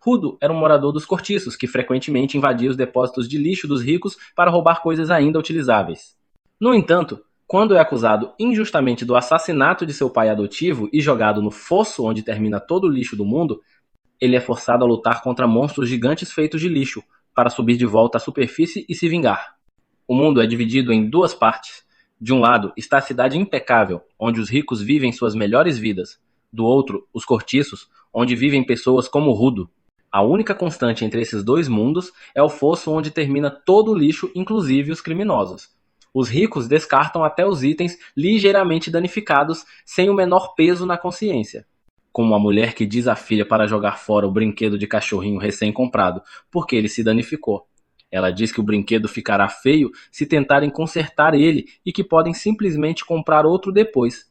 Rudo era um morador dos cortiços que frequentemente invadia os depósitos de lixo dos ricos para roubar coisas ainda utilizáveis. No entanto, quando é acusado injustamente do assassinato de seu pai adotivo e jogado no fosso onde termina todo o lixo do mundo, ele é forçado a lutar contra monstros gigantes feitos de lixo, para subir de volta à superfície e se vingar. O mundo é dividido em duas partes. De um lado está a cidade impecável, onde os ricos vivem suas melhores vidas. Do outro, os cortiços, onde vivem pessoas como Rudo. A única constante entre esses dois mundos é o fosso onde termina todo o lixo, inclusive os criminosos. Os ricos descartam até os itens ligeiramente danificados, sem o menor peso na consciência. Como a mulher que diz à filha para jogar fora o brinquedo de cachorrinho recém-comprado, porque ele se danificou. Ela diz que o brinquedo ficará feio se tentarem consertar ele e que podem simplesmente comprar outro depois.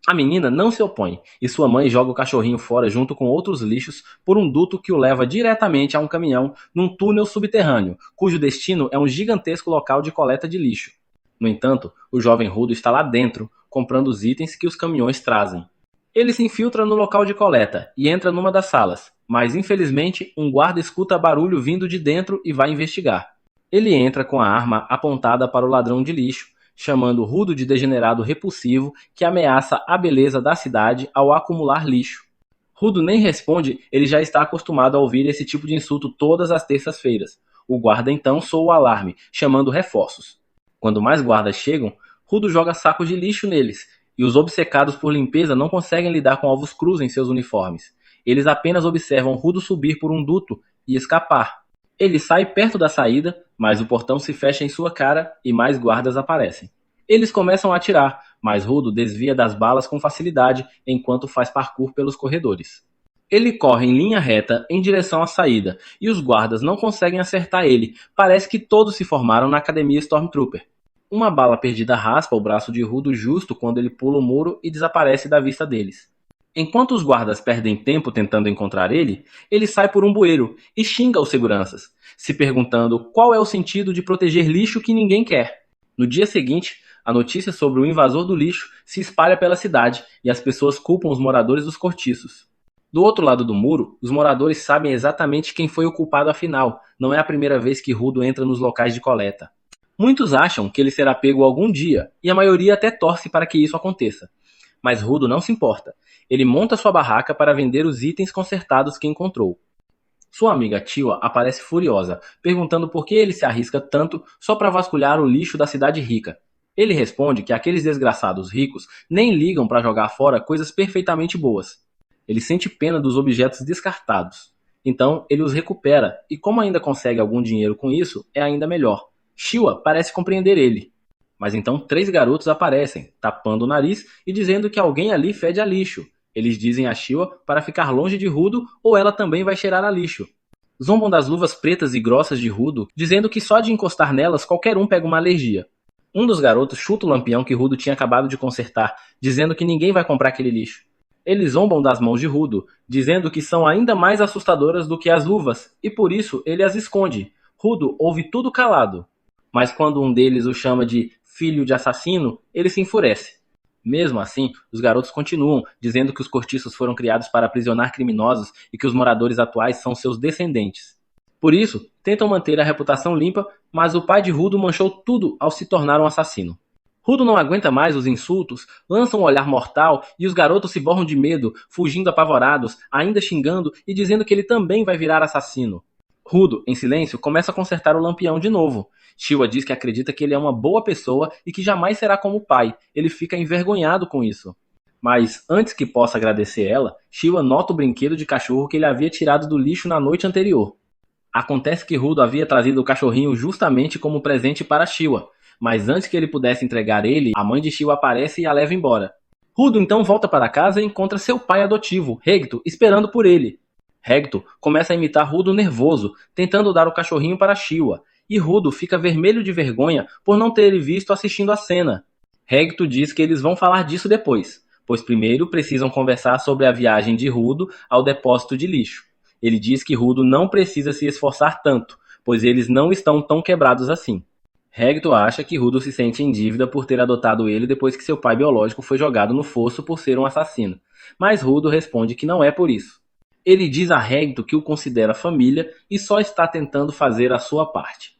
A menina não se opõe e sua mãe joga o cachorrinho fora junto com outros lixos por um duto que o leva diretamente a um caminhão num túnel subterrâneo, cujo destino é um gigantesco local de coleta de lixo. No entanto, o jovem Rudo está lá dentro, comprando os itens que os caminhões trazem. Ele se infiltra no local de coleta e entra numa das salas, mas infelizmente um guarda escuta barulho vindo de dentro e vai investigar. Ele entra com a arma apontada para o ladrão de lixo, chamando Rudo de degenerado repulsivo que ameaça a beleza da cidade ao acumular lixo. Rudo nem responde, ele já está acostumado a ouvir esse tipo de insulto todas as terças-feiras. O guarda então soa o alarme, chamando reforços. Quando mais guardas chegam, Rudo joga sacos de lixo neles, e os obcecados por limpeza não conseguem lidar com alvos crus em seus uniformes. Eles apenas observam Rudo subir por um duto e escapar. Ele sai perto da saída, mas o portão se fecha em sua cara e mais guardas aparecem. Eles começam a atirar, mas Rudo desvia das balas com facilidade enquanto faz parkour pelos corredores. Ele corre em linha reta em direção à saída, e os guardas não conseguem acertar ele. Parece que todos se formaram na academia Stormtrooper. Uma bala perdida raspa o braço de Rudo justo quando ele pula o muro e desaparece da vista deles. Enquanto os guardas perdem tempo tentando encontrar ele, ele sai por um bueiro e xinga os seguranças, se perguntando qual é o sentido de proteger lixo que ninguém quer. No dia seguinte, a notícia sobre o invasor do lixo se espalha pela cidade e as pessoas culpam os moradores dos cortiços. Do outro lado do muro, os moradores sabem exatamente quem foi o culpado afinal. Não é a primeira vez que Rudo entra nos locais de coleta. Muitos acham que ele será pego algum dia, e a maioria até torce para que isso aconteça. Mas Rudo não se importa. Ele monta sua barraca para vender os itens consertados que encontrou. Sua amiga Tiwa aparece furiosa, perguntando por que ele se arrisca tanto só para vasculhar o lixo da cidade rica. Ele responde que aqueles desgraçados ricos nem ligam para jogar fora coisas perfeitamente boas. Ele sente pena dos objetos descartados. Então ele os recupera, e como ainda consegue algum dinheiro com isso, é ainda melhor. Tiwa parece compreender ele. Mas então 3 garotos aparecem, tapando o nariz e dizendo que alguém ali fede a lixo. Eles dizem a Tiwa para ficar longe de Rudo ou ela também vai cheirar a lixo. Zombam das luvas pretas e grossas de Rudo, dizendo que só de encostar nelas qualquer um pega uma alergia. Um dos garotos chuta o lampião que Rudo tinha acabado de consertar, dizendo que ninguém vai comprar aquele lixo. Eles zombam das mãos de Rudo, dizendo que são ainda mais assustadoras do que as luvas, e por isso ele as esconde. Rudo ouve tudo calado. Mas quando um deles o chama de filho de assassino, ele se enfurece. Mesmo assim, os garotos continuam, dizendo que os cortiços foram criados para aprisionar criminosos e que os moradores atuais são seus descendentes. Por isso, tentam manter a reputação limpa, mas o pai de Rudo manchou tudo ao se tornar um assassino. Rudo não aguenta mais os insultos, lança um olhar mortal e os garotos se borram de medo, fugindo apavorados, ainda xingando e dizendo que ele também vai virar assassino. Rudo, em silêncio, começa a consertar o lampião de novo. Tiwa diz que acredita que ele é uma boa pessoa e que jamais será como o pai. Ele fica envergonhado com isso. Mas, antes que possa agradecer ela, Tiwa nota o brinquedo de cachorro que ele havia tirado do lixo na noite anterior. Acontece que Rudo havia trazido o cachorrinho justamente como presente para Tiwa, mas antes que ele pudesse entregar ele, a mãe de Tiwa aparece e a leva embora. Rudo então volta para casa e encontra seu pai adotivo, Regto, esperando por ele. Regto começa a imitar Rudo nervoso, tentando dar o cachorrinho para Tiwa, e Rudo fica vermelho de vergonha por não ter ele visto assistindo a cena. Regto diz que eles vão falar disso depois, pois primeiro precisam conversar sobre a viagem de Rudo ao depósito de lixo. Ele diz que Rudo não precisa se esforçar tanto, pois eles não estão tão quebrados assim. Regto acha que Rudo se sente em dívida por ter adotado ele depois que seu pai biológico foi jogado no fosso por ser um assassino, mas Rudo responde que não é por isso. Ele diz a Regto que o considera família e só está tentando fazer a sua parte.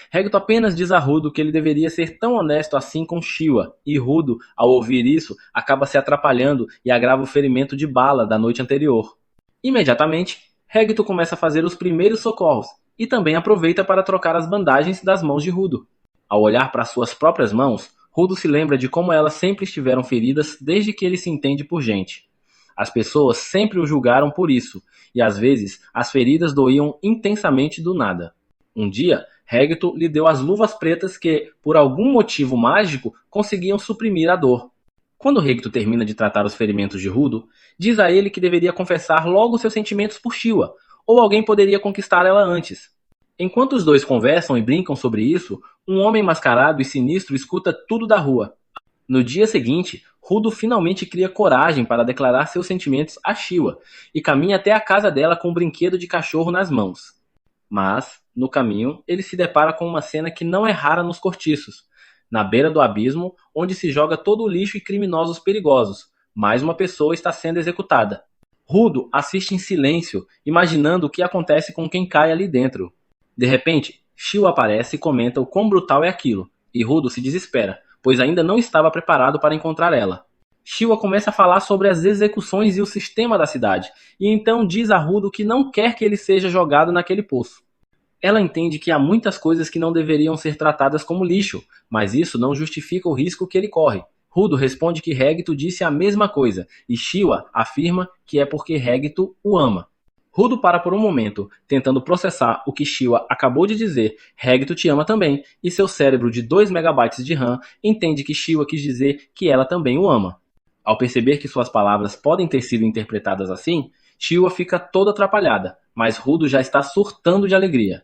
Regto apenas diz a Rudo que ele deveria ser tão honesto assim com Shiwa, e Rudo, ao ouvir isso, acaba se atrapalhando e agrava o ferimento de bala da noite anterior. Imediatamente, Regto começa a fazer os primeiros socorros, e também aproveita para trocar as bandagens das mãos de Rudo. Ao olhar para suas próprias mãos, Rudo se lembra de como elas sempre estiveram feridas desde que ele se entende por gente. As pessoas sempre o julgaram por isso, e às vezes as feridas doíam intensamente do nada. Um dia, Regto lhe deu as luvas pretas que, por algum motivo mágico, conseguiam suprimir a dor. Quando Regto termina de tratar os ferimentos de Rudo, diz a ele que deveria confessar logo seus sentimentos por Shiwa, ou alguém poderia conquistar ela antes. Enquanto os dois conversam e brincam sobre isso, um homem mascarado e sinistro escuta tudo da rua. No dia seguinte, Rudo finalmente cria coragem para declarar seus sentimentos a Shiwa e caminha até a casa dela com um brinquedo de cachorro nas mãos. Mas, no caminho, ele se depara com uma cena que não é rara nos cortiços. Na beira do abismo, onde se joga todo o lixo e criminosos perigosos, mais uma pessoa está sendo executada. Rudo assiste em silêncio, imaginando o que acontece com quem cai ali dentro. De repente, Shiwa aparece e comenta o quão brutal é aquilo, e Rudo se desespera, pois ainda não estava preparado para encontrar ela. Shiwa começa a falar sobre as execuções e o sistema da cidade, e então diz a Rudo que não quer que ele seja jogado naquele poço. Ela entende que há muitas coisas que não deveriam ser tratadas como lixo, mas isso não justifica o risco que ele corre. Rudo responde que Regto disse a mesma coisa, e Shiwa afirma que é porque Regto o ama. Rudo para por um momento, tentando processar o que Shiwa acabou de dizer. Regto te ama também, e seu cérebro de 2 megabytes de RAM entende que Shiwa quis dizer que ela também o ama. Ao perceber que suas palavras podem ter sido interpretadas assim, Shiwa fica toda atrapalhada, mas Rudo já está surtando de alegria.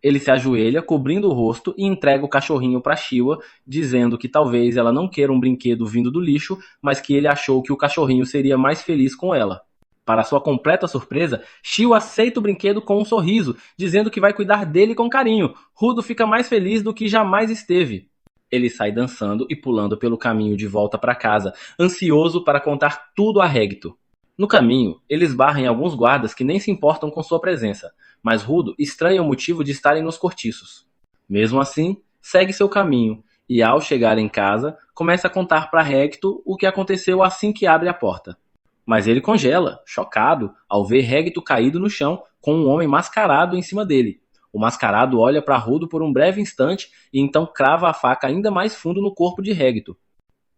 Ele se ajoelha, cobrindo o rosto, e entrega o cachorrinho para Shiwa, dizendo que talvez ela não queira um brinquedo vindo do lixo, mas que ele achou que o cachorrinho seria mais feliz com ela. Para sua completa surpresa, Shiwa aceita o brinquedo com um sorriso, dizendo que vai cuidar dele com carinho. Rudo fica mais feliz do que jamais esteve. Ele sai dançando e pulando pelo caminho de volta para casa, ansioso para contar tudo a Regto. No caminho, ele esbarra em alguns guardas que nem se importam com sua presença, mas Rudo estranha o motivo de estarem nos cortiços. Mesmo assim, segue seu caminho e, ao chegar em casa, começa a contar para Regto o que aconteceu assim que abre a porta. Mas ele congela, chocado, ao ver Regto caído no chão com um homem mascarado em cima dele. O mascarado olha para Rudo por um breve instante e então crava a faca ainda mais fundo no corpo de Regto.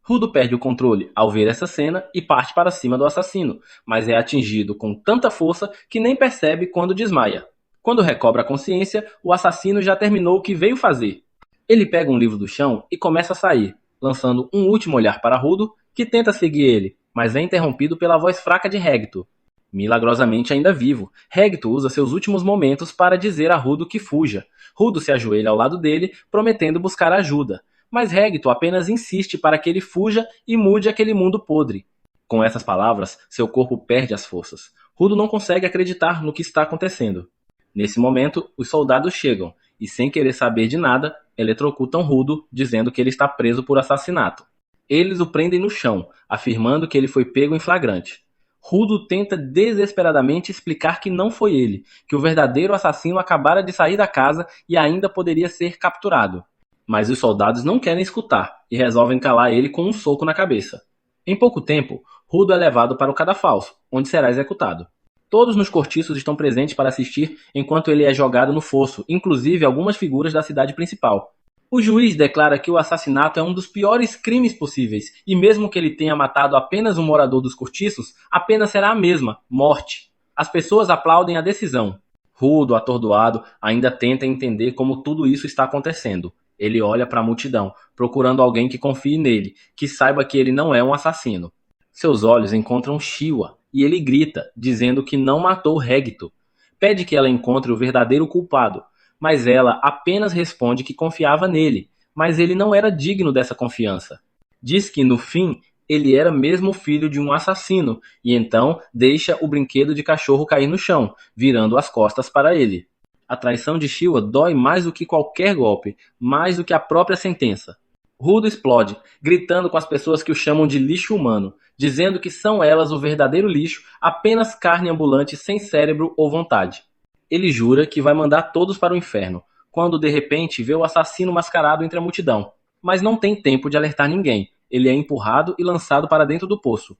Rudo perde o controle ao ver essa cena e parte para cima do assassino, mas é atingido com tanta força que nem percebe quando desmaia. Quando recobra a consciência, o assassino já terminou o que veio fazer. Ele pega um livro do chão e começa a sair, lançando um último olhar para Rudo, que tenta seguir ele, mas é interrompido pela voz fraca de Regto. Milagrosamente ainda vivo, Regto usa seus últimos momentos para dizer a Rudo que fuja. Rudo se ajoelha ao lado dele, prometendo buscar ajuda. Mas Regto apenas insiste para que ele fuja e mude aquele mundo podre. Com essas palavras, seu corpo perde as forças. Rudo não consegue acreditar no que está acontecendo. Nesse momento, os soldados chegam e, sem querer saber de nada, eletrocutam Rudo, dizendo que ele está preso por assassinato. Eles o prendem no chão, afirmando que ele foi pego em flagrante. Rudo tenta desesperadamente explicar que não foi ele, que o verdadeiro assassino acabara de sair da casa e ainda poderia ser capturado. Mas os soldados não querem escutar e resolvem calar ele com um soco na cabeça. Em pouco tempo, Rudo é levado para o cadafalso, onde será executado. Todos nos cortiços estão presentes para assistir enquanto ele é jogado no fosso, inclusive algumas figuras da cidade principal. O juiz declara que o assassinato é um dos piores crimes possíveis, e mesmo que ele tenha matado apenas um morador dos cortiços, a pena será a mesma, morte. As pessoas aplaudem a decisão. Rudo, atordoado, ainda tenta entender como tudo isso está acontecendo. Ele olha para a multidão, procurando alguém que confie nele, que saiba que ele não é um assassino. Seus olhos encontram Shiwa, e ele grita, dizendo que não matou Regto. Pede que ela encontre o verdadeiro culpado, mas ela apenas responde que confiava nele, mas ele não era digno dessa confiança. Diz que, no fim, ele era mesmo filho de um assassino, e então deixa o brinquedo de cachorro cair no chão, virando as costas para ele. A traição de Shiwa dói mais do que qualquer golpe, mais do que a própria sentença. Rudo explode, gritando com as pessoas que o chamam de lixo humano, dizendo que são elas o verdadeiro lixo, apenas carne ambulante sem cérebro ou vontade. Ele jura que vai mandar todos para o inferno, quando de repente vê o assassino mascarado entre a multidão. Mas não tem tempo de alertar ninguém. Ele é empurrado e lançado para dentro do poço.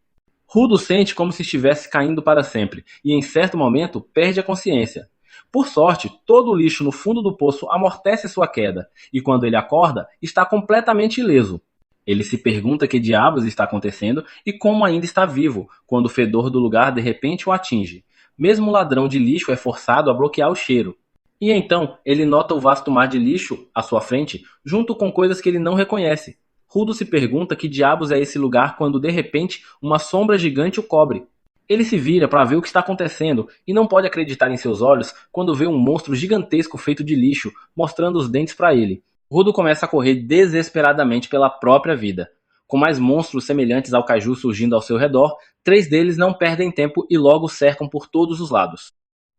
Rudo sente como se estivesse caindo para sempre, e em certo momento perde a consciência. Por sorte, todo o lixo no fundo do poço amortece sua queda, e quando ele acorda, está completamente ileso. Ele se pergunta que diabos está acontecendo e como ainda está vivo, quando o fedor do lugar de repente o atinge. Mesmo o ladrão de lixo é forçado a bloquear o cheiro. E então, ele nota o vasto mar de lixo à sua frente, junto com coisas que ele não reconhece. Rudo se pergunta que diabos é esse lugar quando de repente uma sombra gigante o cobre. Ele se vira para ver o que está acontecendo e não pode acreditar em seus olhos quando vê um monstro gigantesco feito de lixo mostrando os dentes para ele. Rudo começa a correr desesperadamente pela própria vida. Com mais monstros semelhantes ao caju surgindo ao seu redor, 3 deles não perdem tempo e logo o cercam por todos os lados.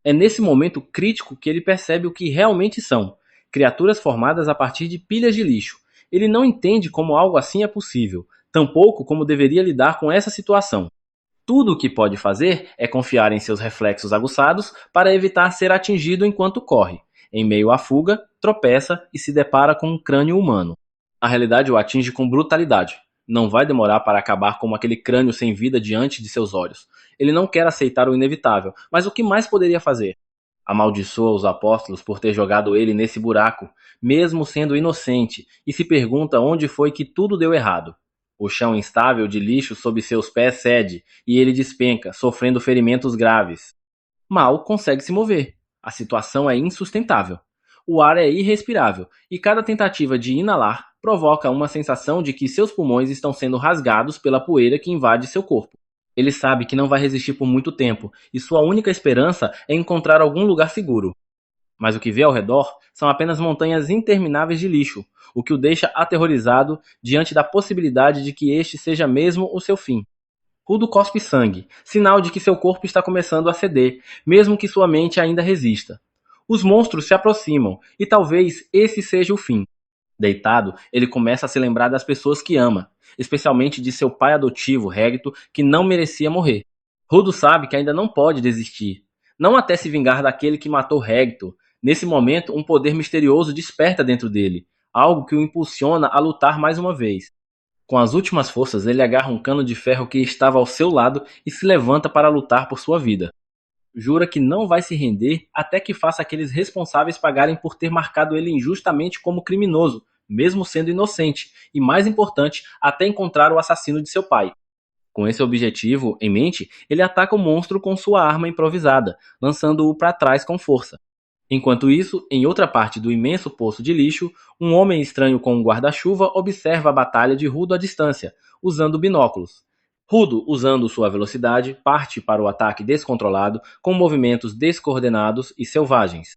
É nesse momento crítico que ele percebe o que realmente são: criaturas formadas a partir de pilhas de lixo. Ele não entende como algo assim é possível, tampouco como deveria lidar com essa situação. Tudo o que pode fazer é confiar em seus reflexos aguçados para evitar ser atingido enquanto corre. Em meio à fuga, tropeça e se depara com um crânio humano. A realidade o atinge com brutalidade. Não vai demorar para acabar como aquele crânio sem vida diante de seus olhos. Ele não quer aceitar o inevitável, mas o que mais poderia fazer? Amaldiçoa os apóstolos por ter jogado ele nesse buraco, mesmo sendo inocente, e se pergunta onde foi que tudo deu errado. O chão instável de lixo sob seus pés cede, e ele despenca, sofrendo ferimentos graves. Mal consegue se mover. A situação é insustentável. O ar é irrespirável, e cada tentativa de inalar provoca uma sensação de que seus pulmões estão sendo rasgados pela poeira que invade seu corpo. Ele sabe que não vai resistir por muito tempo, e sua única esperança é encontrar algum lugar seguro. Mas o que vê ao redor são apenas montanhas intermináveis de lixo, o que o deixa aterrorizado diante da possibilidade de que este seja mesmo o seu fim. Rudo cospe sangue, sinal de que seu corpo está começando a ceder, mesmo que sua mente ainda resista. Os monstros se aproximam, e talvez esse seja o fim. Deitado, ele começa a se lembrar das pessoas que ama, especialmente de seu pai adotivo, Regto, que não merecia morrer. Rudo sabe que ainda não pode desistir. Não até se vingar daquele que matou Regto. Nesse momento, um poder misterioso desperta dentro dele, algo que o impulsiona a lutar mais uma vez. Com as últimas forças, ele agarra um cano de ferro que estava ao seu lado e se levanta para lutar por sua vida. Jura que não vai se render até que faça aqueles responsáveis pagarem por ter marcado ele injustamente como criminoso, mesmo sendo inocente, e mais importante, até encontrar o assassino de seu pai. Com esse objetivo em mente, ele ataca o monstro com sua arma improvisada, lançando-o para trás com força. Enquanto isso, em outra parte do imenso poço de lixo, um homem estranho com um guarda-chuva observa a batalha de Rudo à distância, usando binóculos. Rudo, usando sua velocidade, parte para o ataque descontrolado, com movimentos descoordenados e selvagens.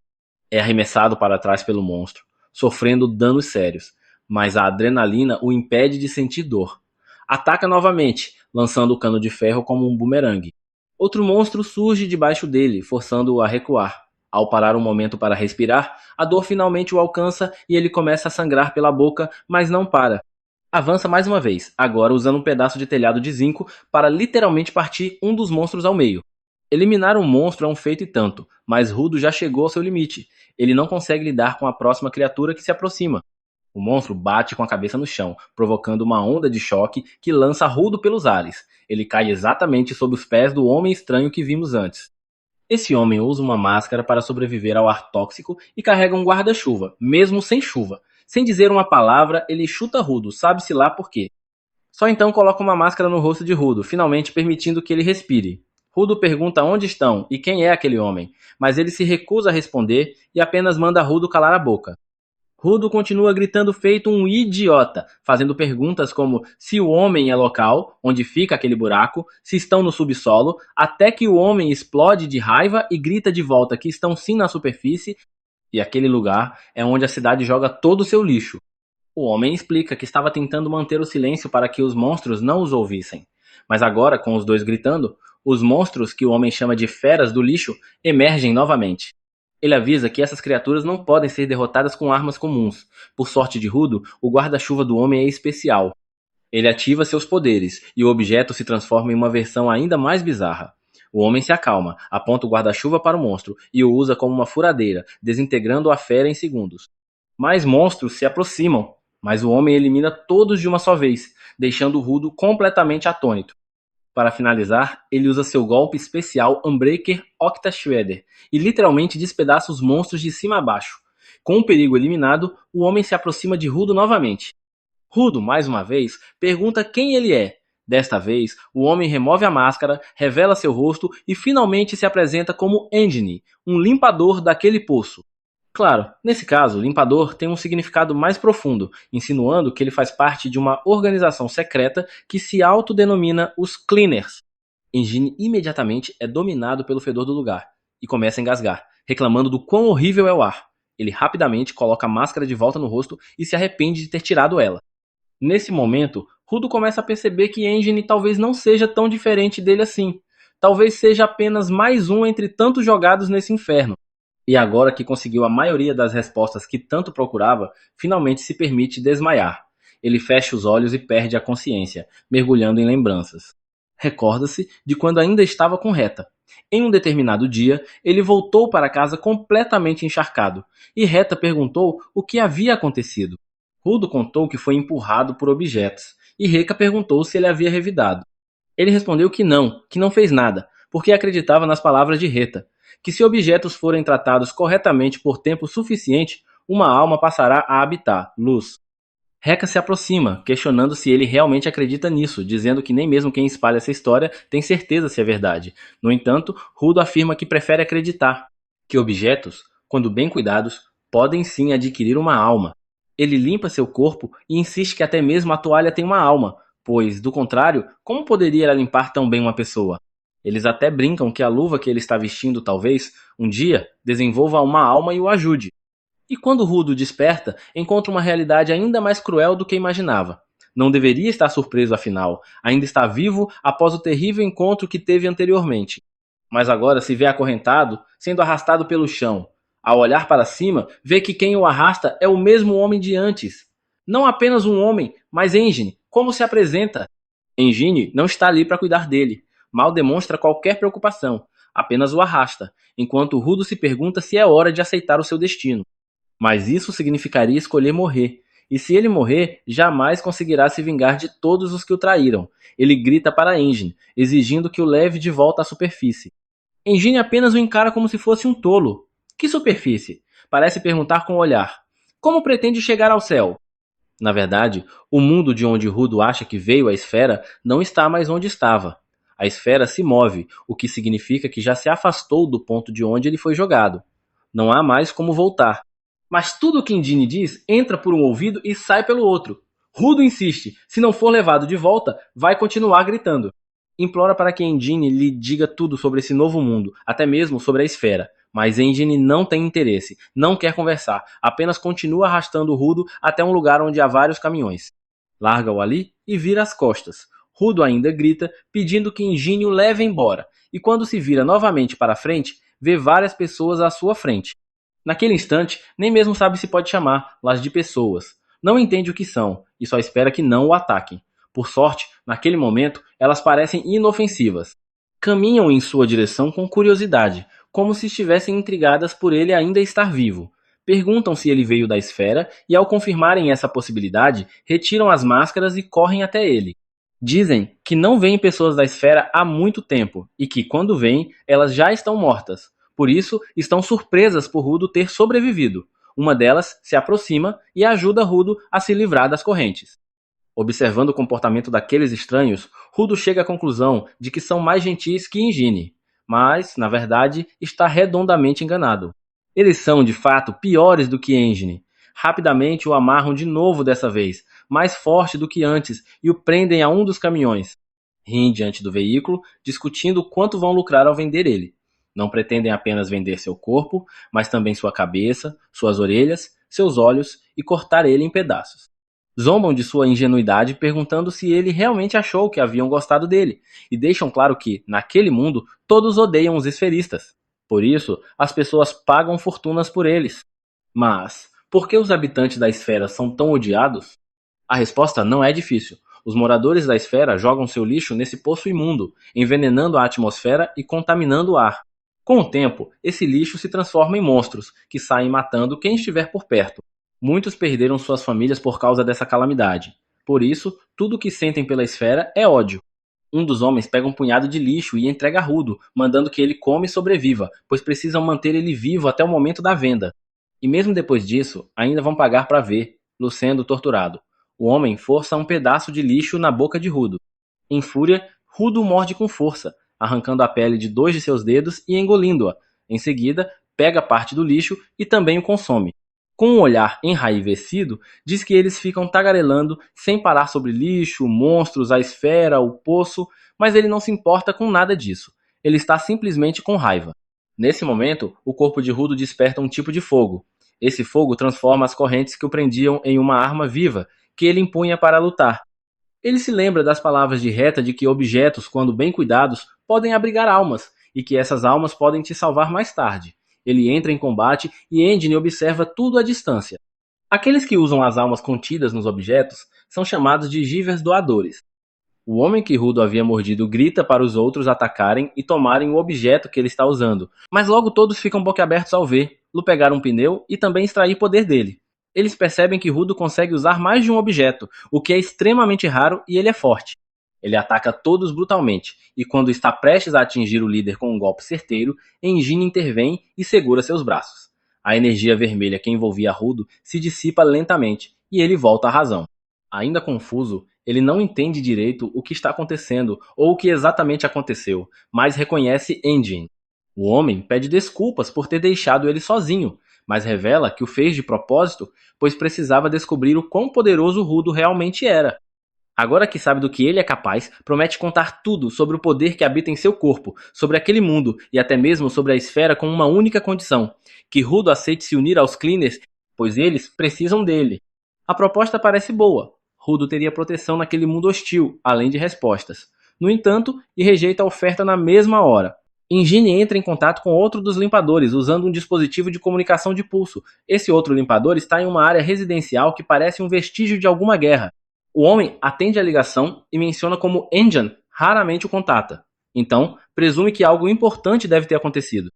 É arremessado para trás pelo monstro, sofrendo danos sérios, mas a adrenalina o impede de sentir dor. Ataca novamente, lançando o cano de ferro como um bumerangue. Outro monstro surge debaixo dele, forçando-o a recuar. Ao parar um momento para respirar, a dor finalmente o alcança e ele começa a sangrar pela boca, mas não para. Avança mais uma vez, agora usando um pedaço de telhado de zinco para literalmente partir um dos monstros ao meio. Eliminar um monstro é um feito e tanto, mas Rudo já chegou ao seu limite. Ele não consegue lidar com a próxima criatura que se aproxima. O monstro bate com a cabeça no chão, provocando uma onda de choque que lança Rudo pelos ares. Ele cai exatamente sob os pés do homem estranho que vimos antes. Esse homem usa uma máscara para sobreviver ao ar tóxico e carrega um guarda-chuva, mesmo sem chuva. Sem dizer uma palavra, ele chuta Rudo, sabe-se lá por quê. Só então coloca uma máscara no rosto de Rudo, finalmente permitindo que ele respire. Rudo pergunta onde estão e quem é aquele homem, mas ele se recusa a responder e apenas manda Rudo calar a boca. Rudo continua gritando feito um idiota, fazendo perguntas como se o homem é local, onde fica aquele buraco, se estão no subsolo, até que o homem explode de raiva e grita de volta que estão sim na superfície, e aquele lugar é onde a cidade joga todo o seu lixo. O homem explica que estava tentando manter o silêncio para que os monstros não os ouvissem. Mas agora, com os dois gritando, os monstros que o homem chama de feras do lixo emergem novamente. Ele avisa que essas criaturas não podem ser derrotadas com armas comuns. Por sorte de Rudo, o guarda-chuva do homem é especial. Ele ativa seus poderes, e o objeto se transforma em uma versão ainda mais bizarra. O homem se acalma, aponta o guarda-chuva para o monstro e o usa como uma furadeira, desintegrando a fera em segundos. Mais monstros se aproximam, mas o homem elimina todos de uma só vez, deixando o Rudo completamente atônito. Para finalizar, ele usa seu golpe especial Unbreaker Octashredder e literalmente despedaça os monstros de cima a baixo. Com o perigo eliminado, o homem se aproxima de Rudo novamente. Rudo, mais uma vez, pergunta quem ele é. Desta vez, o homem remove a máscara, revela seu rosto e finalmente se apresenta como Engine, um limpador daquele poço. Claro, nesse caso, limpador tem um significado mais profundo, insinuando que ele faz parte de uma organização secreta que se autodenomina os Cleaners. Engine imediatamente é dominado pelo fedor do lugar e começa a engasgar, reclamando do quão horrível é o ar. Ele rapidamente coloca a máscara de volta no rosto e se arrepende de ter tirado ela. Nesse momento, Rudo começa a perceber que Engine talvez não seja tão diferente dele assim. Talvez seja apenas mais um entre tantos jogados nesse inferno. E agora que conseguiu a maioria das respostas que tanto procurava, finalmente se permite desmaiar. Ele fecha os olhos e perde a consciência, mergulhando em lembranças. Recorda-se de quando ainda estava com Reta. Em um determinado dia, ele voltou para casa completamente encharcado, e Reta perguntou o que havia acontecido. Rudo contou que foi empurrado por objetos, e Reka perguntou se ele havia revidado. Ele respondeu que não fez nada, porque acreditava nas palavras de Reta, que se objetos forem tratados corretamente por tempo suficiente, uma alma passará a habitar, luz. Reka se aproxima, questionando se ele realmente acredita nisso, dizendo que nem mesmo quem espalha essa história tem certeza se é verdade. No entanto, Rudo afirma que prefere acreditar, que objetos, quando bem cuidados, podem sim adquirir uma alma. Ele limpa seu corpo e insiste que até mesmo a toalha tem uma alma, pois, do contrário, como poderia ela limpar tão bem uma pessoa? Eles até brincam que a luva que ele está vestindo talvez, um dia, desenvolva uma alma e o ajude. E quando Rudo desperta, encontra uma realidade ainda mais cruel do que imaginava. Não deveria estar surpreso afinal, ainda está vivo após o terrível encontro que teve anteriormente. Mas agora se vê acorrentado, sendo arrastado pelo chão. Ao olhar para cima, vê que quem o arrasta é o mesmo homem de antes. Não apenas um homem, mas Engine, como se apresenta? Engine não está ali para cuidar dele. Mal demonstra qualquer preocupação, apenas o arrasta, enquanto Rudo se pergunta se é hora de aceitar o seu destino. Mas isso significaria escolher morrer, e se ele morrer, jamais conseguirá se vingar de todos os que o traíram. Ele grita para Engine, exigindo que o leve de volta à superfície. Engine apenas o encara como se fosse um tolo. Que superfície? Parece perguntar com o olhar. Como pretende chegar ao céu? Na verdade, o mundo de onde Rudo acha que veio a esfera não está mais onde estava. A esfera se move, o que significa que já se afastou do ponto de onde ele foi jogado. Não há mais como voltar. Mas tudo o que Engine diz entra por um ouvido e sai pelo outro. Rudo insiste, se não for levado de volta, vai continuar gritando. Implora para que Engine lhe diga tudo sobre esse novo mundo, até mesmo sobre a esfera. Mas Engine não tem interesse, não quer conversar, apenas continua arrastando o Rudo até um lugar onde há vários caminhões. Larga-o ali e vira as costas. Rudo ainda grita, pedindo que Engine o leve embora, e quando se vira novamente para frente, vê várias pessoas à sua frente. Naquele instante, nem mesmo sabe se pode chamá-las de pessoas. Não entende o que são, e só espera que não o ataquem. Por sorte, naquele momento, elas parecem inofensivas. Caminham em sua direção com curiosidade, como se estivessem intrigadas por ele ainda estar vivo. Perguntam se ele veio da esfera e, ao confirmarem essa possibilidade, retiram as máscaras e correm até ele. Dizem que não veem pessoas da esfera há muito tempo e que, quando veem, elas já estão mortas. Por isso, estão surpresas por Rudo ter sobrevivido. Uma delas se aproxima e ajuda Rudo a se livrar das correntes. Observando o comportamento daqueles estranhos, Rudo chega à conclusão de que são mais gentis que Engine, mas, na verdade, está redondamente enganado. Eles são, de fato, piores do que Engine. Rapidamente o amarram de novo dessa vez, mais forte do que antes, e o prendem a um dos caminhões. Riem diante do veículo, discutindo quanto vão lucrar ao vender ele. Não pretendem apenas vender seu corpo, mas também sua cabeça, suas orelhas, seus olhos e cortar ele em pedaços. Zombam de sua ingenuidade perguntando se ele realmente achou que haviam gostado dele, e deixam claro que, naquele mundo, todos odeiam os esferistas. Por isso, as pessoas pagam fortunas por eles. Mas, por que os habitantes da esfera são tão odiados? A resposta não é difícil. Os moradores da esfera jogam seu lixo nesse poço imundo, envenenando a atmosfera e contaminando o ar. Com o tempo, esse lixo se transforma em monstros, que saem matando quem estiver por perto. Muitos perderam suas famílias por causa dessa calamidade. Por isso, tudo o que sentem pela esfera é ódio. Um dos homens pega um punhado de lixo e entrega a Rudo, mandando que ele come e sobreviva, pois precisam manter ele vivo até o momento da venda. E mesmo depois disso, ainda vão pagar para ver, Lu sendo torturado. O homem força um pedaço de lixo na boca de Rudo. Em fúria, Rudo morde com força, arrancando a pele de 2 de seus dedos e engolindo-a. Em seguida, pega parte do lixo e também o consome. Com um olhar enraivecido, diz que eles ficam tagarelando sem parar sobre lixo, monstros, a esfera, o poço, mas ele não se importa com nada disso. Ele está simplesmente com raiva. Nesse momento, o corpo de Rudo desperta um tipo de fogo. Esse fogo transforma as correntes que o prendiam em uma arma viva, que ele empunha para lutar. Ele se lembra das palavras de Reta de que objetos, quando bem cuidados, podem abrigar almas, e que essas almas podem te salvar mais tarde. Ele entra em combate e Engine observa tudo à distância. Aqueles que usam as almas contidas nos objetos são chamados de Givers doadores. O homem que Rudo havia mordido grita para os outros atacarem e tomarem o objeto que ele está usando, mas logo todos ficam boquiabertos ao ver Lu pegar um pneu e também extrair poder dele. Eles percebem que Rudo consegue usar mais de um objeto, o que é extremamente raro, e ele é forte. Ele ataca todos brutalmente, e quando está prestes a atingir o líder com um golpe certeiro, Engine intervém e segura seus braços. A energia vermelha que envolvia Rudo se dissipa lentamente, e ele volta à razão. Ainda confuso, ele não entende direito o que está acontecendo ou o que exatamente aconteceu, mas reconhece Engine. O homem pede desculpas por ter deixado ele sozinho, mas revela que o fez de propósito, pois precisava descobrir o quão poderoso Rudo realmente era. Agora que sabe do que ele é capaz, promete contar tudo sobre o poder que habita em seu corpo, sobre aquele mundo e até mesmo sobre a esfera com uma única condição: que Rudo aceite se unir aos Cleaners, pois eles precisam dele. A proposta parece boa. Rudo teria proteção naquele mundo hostil, além de respostas. No entanto, e rejeita a oferta na mesma hora. Engine entra em contato com outro dos limpadores, usando um dispositivo de comunicação de pulso. Esse outro limpador está em uma área residencial que parece um vestígio de alguma guerra. O homem atende a ligação e menciona como Engine raramente o contata. Então, presume que algo importante deve ter acontecido.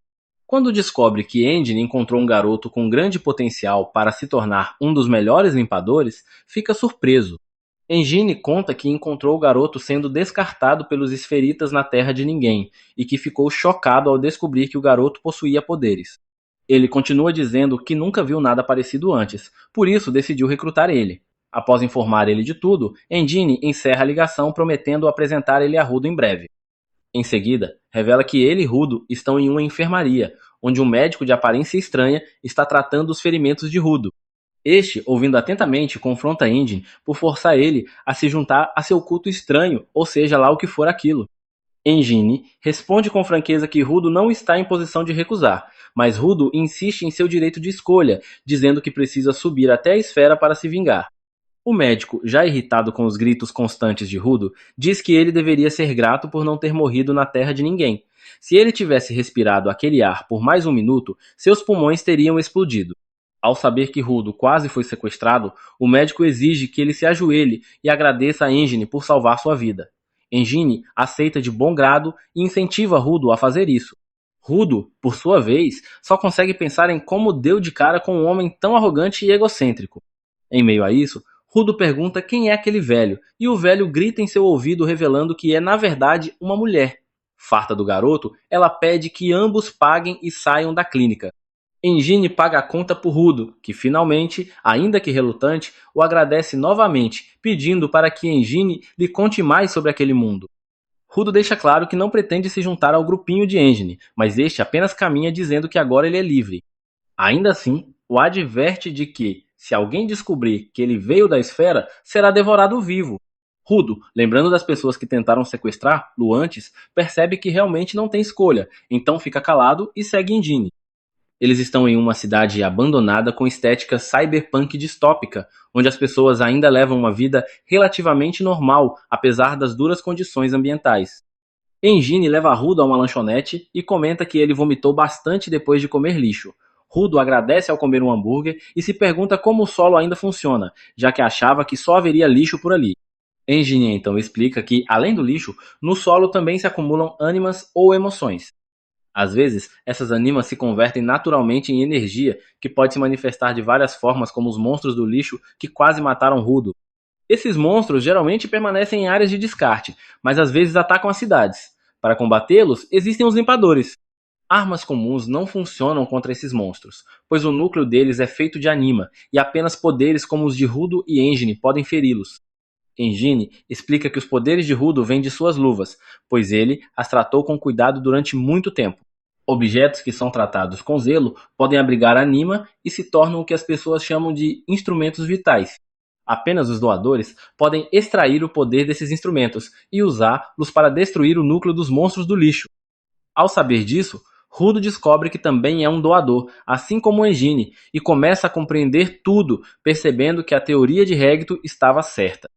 Quando descobre que Engine encontrou um garoto com grande potencial para se tornar um dos melhores limpadores, fica surpreso. Engine conta que encontrou o garoto sendo descartado pelos esferitas na Terra de Ninguém e que ficou chocado ao descobrir que o garoto possuía poderes. Ele continua dizendo que nunca viu nada parecido antes, por isso decidiu recrutar ele. Após informar ele de tudo, Engine encerra a ligação prometendo apresentar ele a Rudo em breve. Em seguida, revela que ele e Rudo estão em uma enfermaria, onde um médico de aparência estranha está tratando os ferimentos de Rudo. Este, ouvindo atentamente, confronta Engine por forçar ele a se juntar a seu culto estranho, ou seja lá o que for aquilo. Engine responde com franqueza que Rudo não está em posição de recusar, mas Rudo insiste em seu direito de escolha, dizendo que precisa subir até a esfera para se vingar. O médico, já irritado com os gritos constantes de Rudo, diz que ele deveria ser grato por não ter morrido na terra de ninguém. Se ele tivesse respirado aquele ar por mais um minuto, seus pulmões teriam explodido. Ao saber que Rudo quase foi sequestrado, o médico exige que ele se ajoelhe e agradeça a Engine por salvar sua vida. Engine aceita de bom grado e incentiva Rudo a fazer isso. Rudo, por sua vez, só consegue pensar em como deu de cara com um homem tão arrogante e egocêntrico. Em meio a isso, Rudo pergunta quem é aquele velho, e o velho grita em seu ouvido revelando que é na verdade uma mulher. Farta do garoto, ela pede que ambos paguem e saiam da clínica. Engine paga a conta por Rudo, que finalmente, ainda que relutante, o agradece novamente, pedindo para que Engine lhe conte mais sobre aquele mundo. Rudo deixa claro que não pretende se juntar ao grupinho de Engine, mas este apenas caminha dizendo que agora ele é livre. Ainda assim, o adverte de que, se alguém descobrir que ele veio da esfera, será devorado vivo. Rudo, lembrando das pessoas que tentaram sequestrar Lu antes, percebe que realmente não tem escolha, então fica calado e segue Engine. Eles estão em uma cidade abandonada com estética cyberpunk distópica, onde as pessoas ainda levam uma vida relativamente normal, apesar das duras condições ambientais. Engine leva Rudo a uma lanchonete e comenta que ele vomitou bastante depois de comer lixo. Rudo agradece ao comer um hambúrguer e se pergunta como o solo ainda funciona, já que achava que só haveria lixo por ali. Engine então explica que, além do lixo, no solo também se acumulam ânimas ou emoções. Às vezes, essas ânimas se convertem naturalmente em energia, que pode se manifestar de várias formas, como os monstros do lixo que quase mataram Rudo. Esses monstros geralmente permanecem em áreas de descarte, mas às vezes atacam as cidades. Para combatê-los, existem os limpadores. Armas comuns não funcionam contra esses monstros, pois o núcleo deles é feito de anima, e apenas poderes como os de Rudo e Engine podem feri-los. Engine explica que os poderes de Rudo vêm de suas luvas, pois ele as tratou com cuidado durante muito tempo. Objetos que são tratados com zelo podem abrigar anima e se tornam o que as pessoas chamam de instrumentos vitais. Apenas os doadores podem extrair o poder desses instrumentos e usá-los para destruir o núcleo dos monstros do lixo. Ao saber disso, Rudo descobre que também é um doador, assim como Engine, e começa a compreender tudo, percebendo que a teoria de Regto estava certa.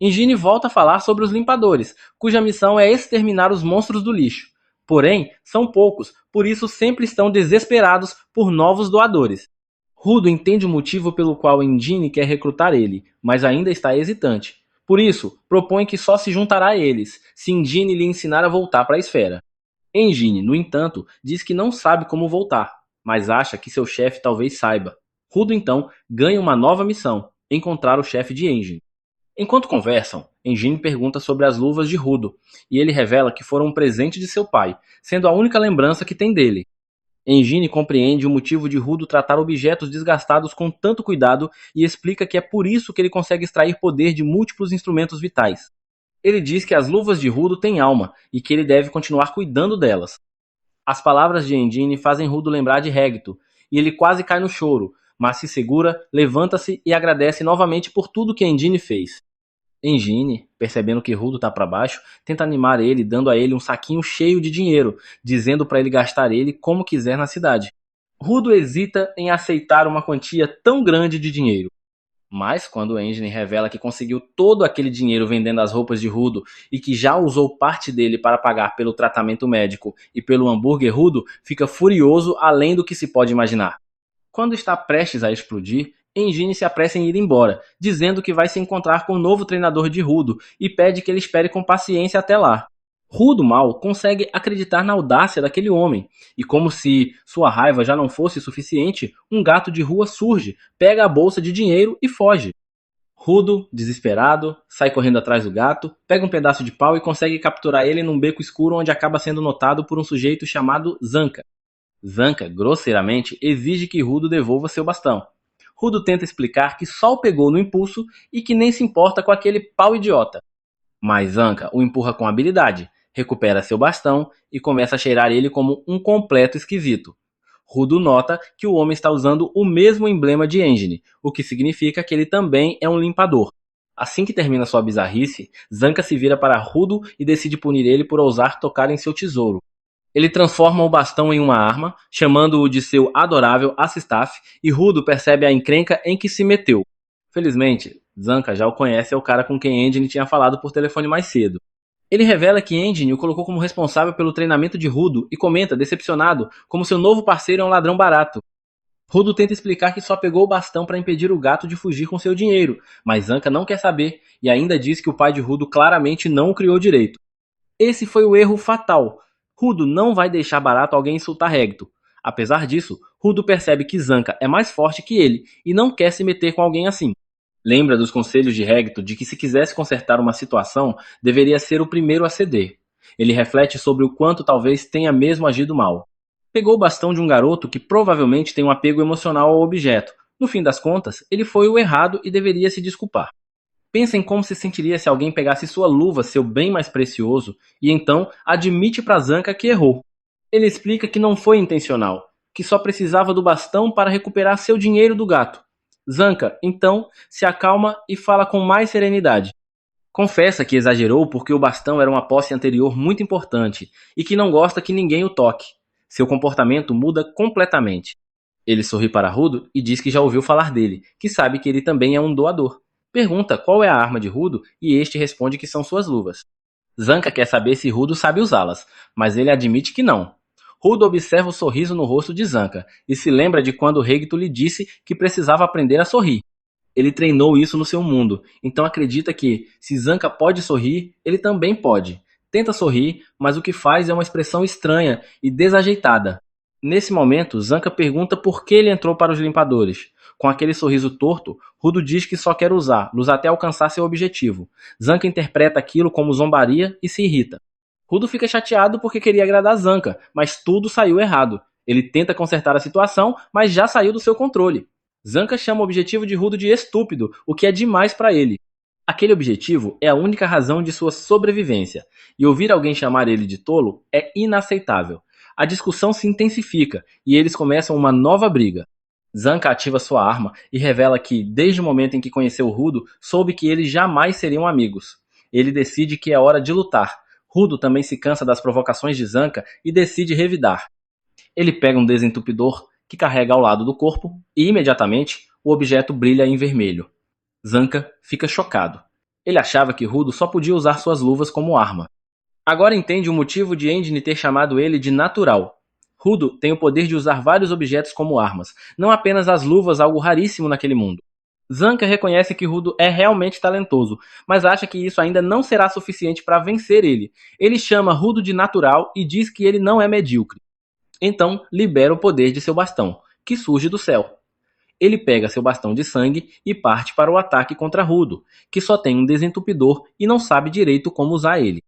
Engine volta a falar sobre os limpadores, cuja missão é exterminar os monstros do lixo. Porém, são poucos, por isso sempre estão desesperados por novos doadores. Rudo entende o motivo pelo qual Engine quer recrutar ele, mas ainda está hesitante. Por isso, propõe que só se juntará a eles, se Engine lhe ensinar a voltar para a esfera. Engine, no entanto, diz que não sabe como voltar, mas acha que seu chefe talvez saiba. Rudo então ganha uma nova missão: encontrar o chefe de Engine. Enquanto conversam, Engine pergunta sobre as luvas de Rudo, e ele revela que foram um presente de seu pai, sendo a única lembrança que tem dele. Engine compreende o motivo de Rudo tratar objetos desgastados com tanto cuidado e explica que é por isso que ele consegue extrair poder de múltiplos instrumentos vitais. Ele diz que as luvas de Rudo têm alma e que ele deve continuar cuidando delas. As palavras de Engine fazem Rudo lembrar de Regto, e ele quase cai no choro, mas se segura, levanta-se e agradece novamente por tudo que Engine fez. Engine, percebendo que Rudo tá para baixo, tenta animar ele, dando a ele um saquinho cheio de dinheiro, dizendo para ele gastar ele como quiser na cidade. Rudo hesita em aceitar uma quantia tão grande de dinheiro. Mas quando Engine revela que conseguiu todo aquele dinheiro vendendo as roupas de Rudo e que já usou parte dele para pagar pelo tratamento médico e pelo hambúrguer Rudo, fica furioso além do que se pode imaginar. Quando está prestes a explodir, Engine se apressa em ir embora, dizendo que vai se encontrar com o novo treinador de Rudo e pede que ele espere com paciência até lá. Rudo mal consegue acreditar na audácia daquele homem, e como se sua raiva já não fosse suficiente, um gato de rua surge, pega a bolsa de dinheiro e foge. Rudo, desesperado, sai correndo atrás do gato, pega um pedaço de pau e consegue capturar ele num beco escuro onde acaba sendo notado por um sujeito chamado Zanka. Zanka, grosseiramente, exige que Rudo devolva seu bastão. Rudo tenta explicar que só o pegou no impulso e que nem se importa com aquele pau idiota. Mas Zanka o empurra com habilidade, recupera seu bastão e começa a cheirar ele como um completo esquisito. Rudo nota que o homem está usando o mesmo emblema de Engine, o que significa que ele também é um limpador. Assim que termina sua bizarrice, Zanka se vira para Rudo e decide punir ele por ousar tocar em seu tesouro. Ele transforma o bastão em uma arma, chamando-o de seu adorável Assistaf, e Rudo percebe a encrenca em que se meteu. Felizmente, Zanka já o conhece, é o cara com quem Engine tinha falado por telefone mais cedo. Ele revela que Engine o colocou como responsável pelo treinamento de Rudo e comenta, decepcionado, como seu novo parceiro é um ladrão barato. Rudo tenta explicar que só pegou o bastão para impedir o gato de fugir com seu dinheiro, mas Zanka não quer saber e ainda diz que o pai de Rudo claramente não o criou direito. Esse foi o erro fatal. Rudo não vai deixar barato alguém insultar Regto. Apesar disso, Rudo percebe que Zanka é mais forte que ele e não quer se meter com alguém assim. Lembra dos conselhos de Regto de que se quisesse consertar uma situação, deveria ser o primeiro a ceder. Ele reflete sobre o quanto talvez tenha mesmo agido mal. Pegou o bastão de um garoto que provavelmente tem um apego emocional ao objeto. No fim das contas, ele foi o errado e deveria se desculpar. Pensa em como se sentiria se alguém pegasse sua luva, seu bem mais precioso, e então admite para Zanka que errou. Ele explica que não foi intencional, que só precisava do bastão para recuperar seu dinheiro do gato. Zanka, então, se acalma e fala com mais serenidade. Confessa que exagerou porque o bastão era uma posse anterior muito importante e que não gosta que ninguém o toque. Seu comportamento muda completamente. Ele sorri para Rudo e diz que já ouviu falar dele, que sabe que ele também é um doador. Pergunta qual é a arma de Rudo e este responde que são suas luvas. Zanca quer saber se Rudo sabe usá-las, mas ele admite que não. Rudo observa o sorriso no rosto de Zanca e se lembra de quando Regto lhe disse que precisava aprender a sorrir. Ele treinou isso no seu mundo, então acredita que, se Zanca pode sorrir, ele também pode. Tenta sorrir, mas o que faz é uma expressão estranha e desajeitada. Nesse momento, Zanca pergunta por que ele entrou para os limpadores. Com aquele sorriso torto, Rudo diz que só quer usá-los até alcançar seu objetivo. Zanca interpreta aquilo como zombaria e se irrita. Rudo fica chateado porque queria agradar Zanca, mas tudo saiu errado. Ele tenta consertar a situação, mas já saiu do seu controle. Zanca chama o objetivo de Rudo de estúpido, o que é demais para ele. Aquele objetivo é a única razão de sua sobrevivência, e ouvir alguém chamar ele de tolo é inaceitável. A discussão se intensifica e eles começam uma nova briga. Zanca ativa sua arma e revela que, desde o momento em que conheceu Rudo, soube que eles jamais seriam amigos. Ele decide que é hora de lutar. Rudo também se cansa das provocações de Zanca e decide revidar. Ele pega um desentupidor que carrega ao lado do corpo e, imediatamente, o objeto brilha em vermelho. Zanca fica chocado. Ele achava que Rudo só podia usar suas luvas como arma. Agora entende o motivo de Engine ter chamado ele de natural. Rudo tem o poder de usar vários objetos como armas, não apenas as luvas, algo raríssimo naquele mundo. Zanca reconhece que Rudo é realmente talentoso, mas acha que isso ainda não será suficiente para vencer ele. Ele chama Rudo de natural e diz que ele não é medíocre. Então, libera o poder de seu bastão, que surge do céu. Ele pega seu bastão de sangue e parte para o ataque contra Rudo, que só tem um desentupidor e não sabe direito como usar ele.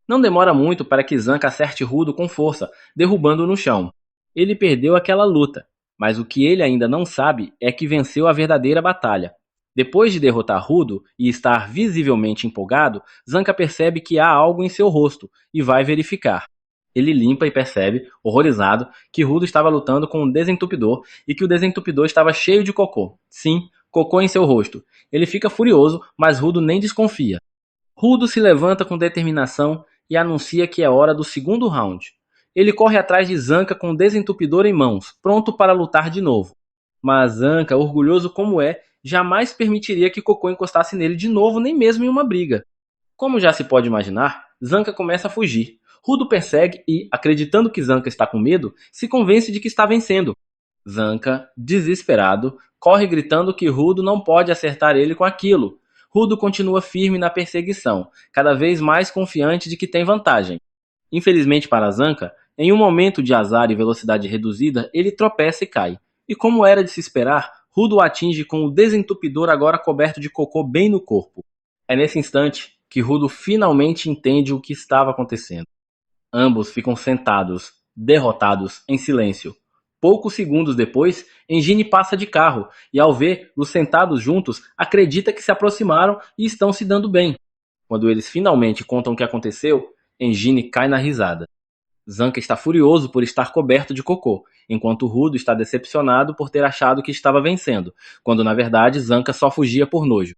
Não demora muito para que Zanca acerte Rudo com força, derrubando-o no chão. Ele perdeu aquela luta, mas o que ele ainda não sabe é que venceu a verdadeira batalha. Depois de derrotar Rudo e estar visivelmente empolgado, Zanca percebe que há algo em seu rosto e vai verificar. Ele limpa e percebe, horrorizado, que Rudo estava lutando com um desentupidor e que o desentupidor estava cheio de cocô. Sim, cocô em seu rosto. Ele fica furioso, mas Rudo nem desconfia. Rudo se levanta com determinação e anuncia que é hora do segundo round. Ele corre atrás de Zanca com o desentupidor em mãos, pronto para lutar de novo. Mas Zanca, orgulhoso como é, jamais permitiria que Cocô encostasse nele de novo, nem mesmo em uma briga. Como já se pode imaginar, Zanca começa a fugir. Rudo persegue e, acreditando que Zanca está com medo, se convence de que está vencendo. Zanca, desesperado, corre gritando que Rudo não pode acertar ele com aquilo. Rudo continua firme na perseguição, cada vez mais confiante de que tem vantagem. Infelizmente para Zanca, em um momento de azar e velocidade reduzida, ele tropeça e cai. E como era de se esperar, Rudo o atinge com o desentupidor agora coberto de cocô bem no corpo. É nesse instante que Rudo finalmente entende o que estava acontecendo. Ambos ficam sentados, derrotados, em silêncio. Poucos segundos depois, Engine passa de carro e, ao ver-los sentados juntos, acredita que se aproximaram e estão se dando bem. Quando eles finalmente contam o que aconteceu, Engine cai na risada. Zanca está furioso por estar coberto de cocô, enquanto Rudo está decepcionado por ter achado que estava vencendo, quando na verdade Zanca só fugia por nojo.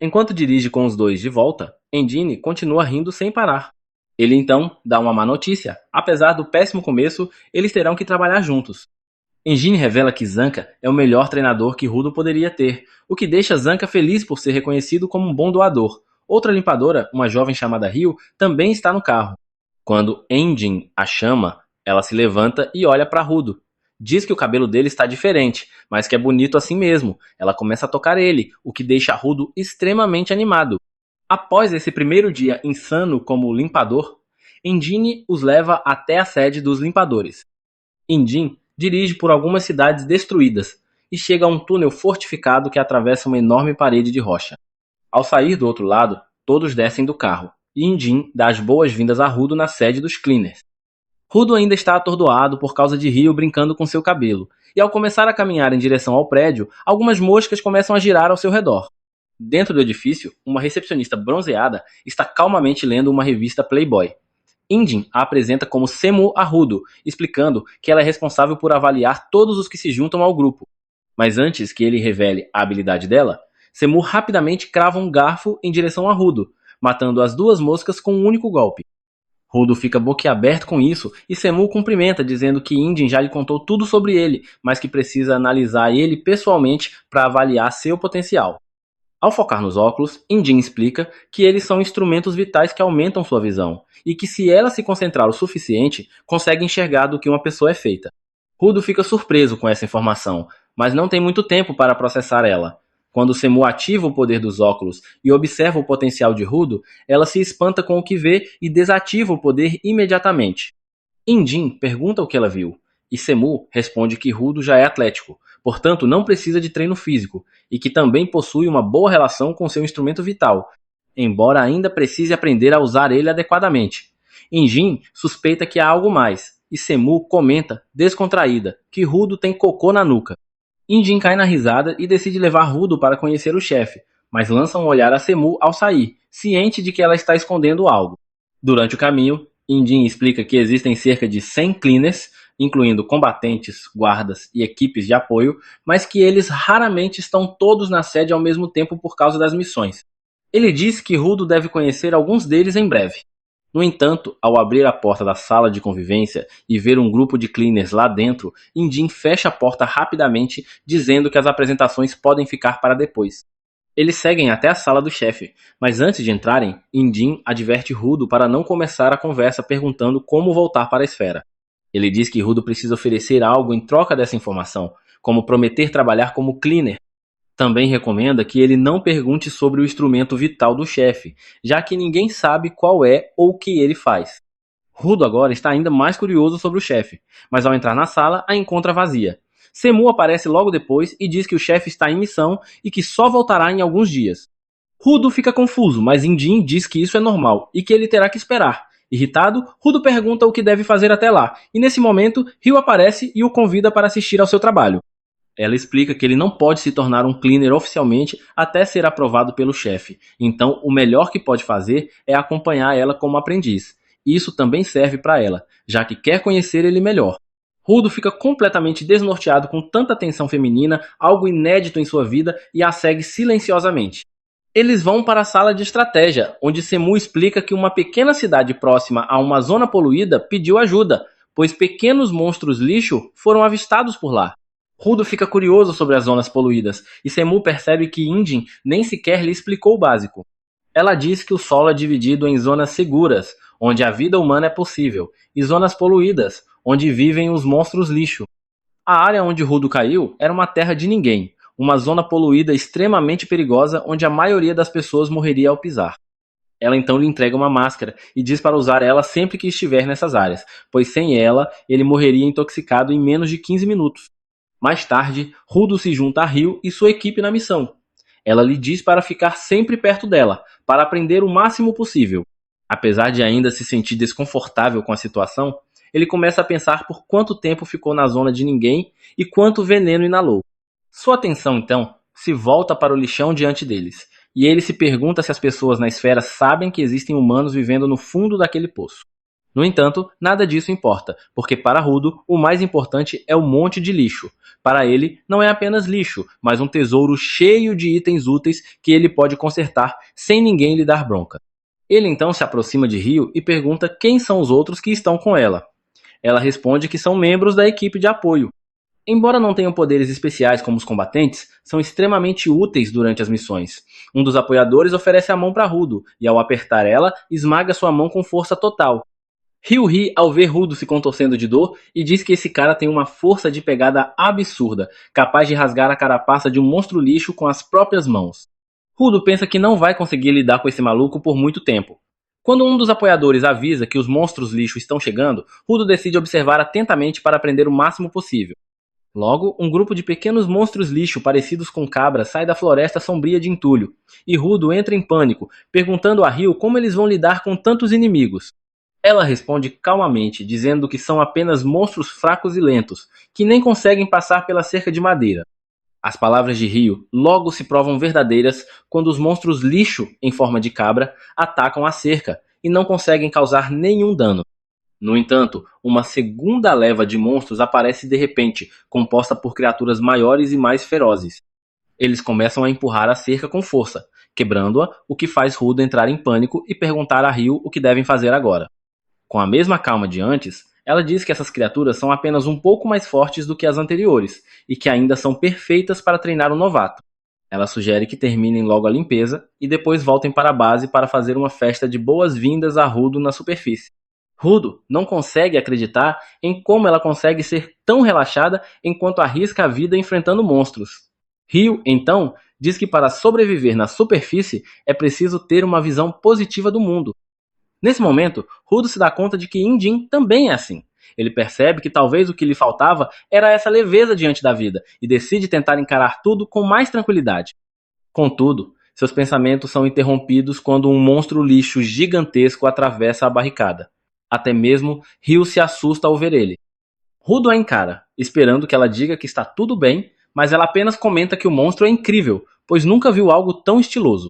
Enquanto dirige com os dois de volta, Engine continua rindo sem parar. Ele então dá uma má notícia. Apesar do péssimo começo, eles terão que trabalhar juntos. Engine revela que Zanca é o melhor treinador que Rudo poderia ter, o que deixa Zanca feliz por ser reconhecido como um bom doador. Outra limpadora, uma jovem chamada Ryo, também está no carro. Quando Engine a chama, ela se levanta e olha para Rudo. Diz que o cabelo dele está diferente, mas que é bonito assim mesmo. Ela começa a tocar ele, o que deixa Rudo extremamente animado. Após esse primeiro dia insano como limpador, Engine os leva até a sede dos limpadores. Engine dirige por algumas cidades destruídas e chega a um túnel fortificado que atravessa uma enorme parede de rocha. Ao sair do outro lado, todos descem do carro e Engine dá as boas-vindas a Rudo na sede dos Cleaners. Rudo ainda está atordoado por causa de Ryo brincando com seu cabelo, e ao começar a caminhar em direção ao prédio, algumas moscas começam a girar ao seu redor. Dentro do edifício, uma recepcionista bronzeada está calmamente lendo uma revista Playboy. Engine a apresenta como Semu a Rudo, explicando que ela é responsável por avaliar todos os que se juntam ao grupo. Mas antes que ele revele a habilidade dela, Semu rapidamente crava um garfo em direção a Rudo, matando as duas moscas com um único golpe. Rudo fica boquiaberto com isso e Semu cumprimenta, dizendo que Engine já lhe contou tudo sobre ele, mas que precisa analisar ele pessoalmente para avaliar seu potencial. Ao focar nos óculos, Indin explica que eles são instrumentos vitais que aumentam sua visão, e que se ela se concentrar o suficiente, consegue enxergar do que uma pessoa é feita. Rudo fica surpreso com essa informação, mas não tem muito tempo para processar ela. Quando Semu ativa o poder dos óculos e observa o potencial de Rudo, ela se espanta com o que vê e desativa o poder imediatamente. Indin pergunta o que ela viu, e Semu responde que Rudo já é atlético, portanto não precisa de treino físico, e que também possui uma boa relação com seu instrumento vital, embora ainda precise aprender a usar ele adequadamente. Indin suspeita que há algo mais, e Semu comenta, descontraída, que Rudo tem cocô na nuca. Indin cai na risada e decide levar Rudo para conhecer o chefe, mas lança um olhar a Semu ao sair, ciente de que ela está escondendo algo. Durante o caminho, Indin explica que existem cerca de 100 cleaners, incluindo combatentes, guardas e equipes de apoio, mas que eles raramente estão todos na sede ao mesmo tempo por causa das missões. Ele diz que Rudo deve conhecer alguns deles em breve. No entanto, ao abrir a porta da sala de convivência e ver um grupo de cleaners lá dentro, Indin fecha a porta rapidamente, dizendo que as apresentações podem ficar para depois. Eles seguem até a sala do chefe, mas antes de entrarem, Indin adverte Rudo para não começar a conversa perguntando como voltar para a esfera. Ele diz que Rudo precisa oferecer algo em troca dessa informação, como prometer trabalhar como cleaner. Também recomenda que ele não pergunte sobre o instrumento vital do chefe, já que ninguém sabe qual é ou o que ele faz. Rudo agora está ainda mais curioso sobre o chefe, mas ao entrar na sala, a encontra vazia. Semu aparece logo depois e diz que o chefe está em missão e que só voltará em alguns dias. Rudo fica confuso, mas Indin diz que isso é normal e que ele terá que esperar. Irritado, Rudo pergunta o que deve fazer até lá, e nesse momento, Ryo aparece e o convida para assistir ao seu trabalho. Ela explica que ele não pode se tornar um cleaner oficialmente até ser aprovado pelo chefe, então o melhor que pode fazer é acompanhar ela como aprendiz. Isso também serve para ela, já que quer conhecer ele melhor. Rudo fica completamente desnorteado com tanta atenção feminina, algo inédito em sua vida, e a segue silenciosamente. Eles vão para a sala de estratégia, onde Semu explica que uma pequena cidade próxima a uma zona poluída pediu ajuda, pois pequenos monstros lixo foram avistados por lá. Rudo fica curioso sobre as zonas poluídas, e Semu percebe que Indin nem sequer lhe explicou o básico. Ela diz que o solo é dividido em zonas seguras, onde a vida humana é possível, e zonas poluídas, onde vivem os monstros lixo. A área onde Rudo caiu era uma terra de ninguém, uma zona poluída extremamente perigosa onde a maioria das pessoas morreria ao pisar. Ela então lhe entrega uma máscara e diz para usar ela sempre que estiver nessas áreas, pois sem ela ele morreria intoxicado em menos de 15 minutos. Mais tarde, Rudo se junta a Ryo e sua equipe na missão. Ela lhe diz para ficar sempre perto dela, para aprender o máximo possível. Apesar de ainda se sentir desconfortável com a situação, ele começa a pensar por quanto tempo ficou na zona de ninguém e quanto veneno inalou. Sua atenção, então, se volta para o lixão diante deles, e ele se pergunta se as pessoas na esfera sabem que existem humanos vivendo no fundo daquele poço. No entanto, nada disso importa, porque para Rudo, o mais importante é o monte de lixo. Para ele, não é apenas lixo, mas um tesouro cheio de itens úteis que ele pode consertar sem ninguém lhe dar bronca. Ele então se aproxima de Ryo e pergunta quem são os outros que estão com ela. Ela responde que são membros da equipe de apoio. Embora não tenham poderes especiais como os combatentes, são extremamente úteis durante as missões. Um dos apoiadores oferece a mão para Rudo, e ao apertar ela, esmaga sua mão com força total. Ryo ri ao ver Rudo se contorcendo de dor e diz que esse cara tem uma força de pegada absurda, capaz de rasgar a carapaça de um monstro lixo com as próprias mãos. Rudo pensa que não vai conseguir lidar com esse maluco por muito tempo. Quando um dos apoiadores avisa que os monstros lixo estão chegando, Rudo decide observar atentamente para aprender o máximo possível. Logo, um grupo de pequenos monstros lixo parecidos com cabras sai da floresta sombria de entulho, e Rudo entra em pânico, perguntando a Ryo como eles vão lidar com tantos inimigos. Ela responde calmamente, dizendo que são apenas monstros fracos e lentos, que nem conseguem passar pela cerca de madeira. As palavras de Ryo logo se provam verdadeiras quando os monstros lixo, em forma de cabra, atacam a cerca e não conseguem causar nenhum dano. No entanto, uma segunda leva de monstros aparece de repente, composta por criaturas maiores e mais ferozes. Eles começam a empurrar a cerca com força, quebrando-a, o que faz Rudo entrar em pânico e perguntar a Ryo o que devem fazer agora. Com a mesma calma de antes, ela diz que essas criaturas são apenas um pouco mais fortes do que as anteriores, e que ainda são perfeitas para treinar um novato. Ela sugere que terminem logo a limpeza e depois voltem para a base para fazer uma festa de boas-vindas a Rudo na superfície. Rudo não consegue acreditar em como ela consegue ser tão relaxada enquanto arrisca a vida enfrentando monstros. Rio, então, diz que para sobreviver na superfície é preciso ter uma visão positiva do mundo. Nesse momento, Rudo se dá conta de que Indin também é assim. Ele percebe que talvez o que lhe faltava era essa leveza diante da vida e decide tentar encarar tudo com mais tranquilidade. Contudo, seus pensamentos são interrompidos quando um monstro lixo gigantesco atravessa a barricada. Até mesmo Rio se assusta ao ver ele. Rudo a encara, esperando que ela diga que está tudo bem, mas ela apenas comenta que o monstro é incrível, pois nunca viu algo tão estiloso.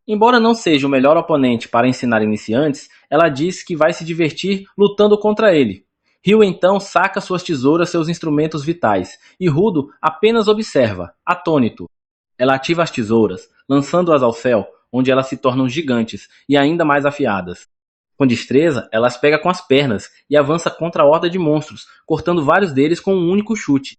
Embora não seja o melhor oponente para ensinar iniciantes, ela diz que vai se divertir lutando contra ele. Rio então saca suas tesouras, seus instrumentos vitais, e Rudo apenas observa, atônito. Ela ativa as tesouras, lançando-as ao céu, onde elas se tornam gigantes e ainda mais afiadas. Com destreza, ela as pega com as pernas e avança contra a horda de monstros, cortando vários deles com um único chute.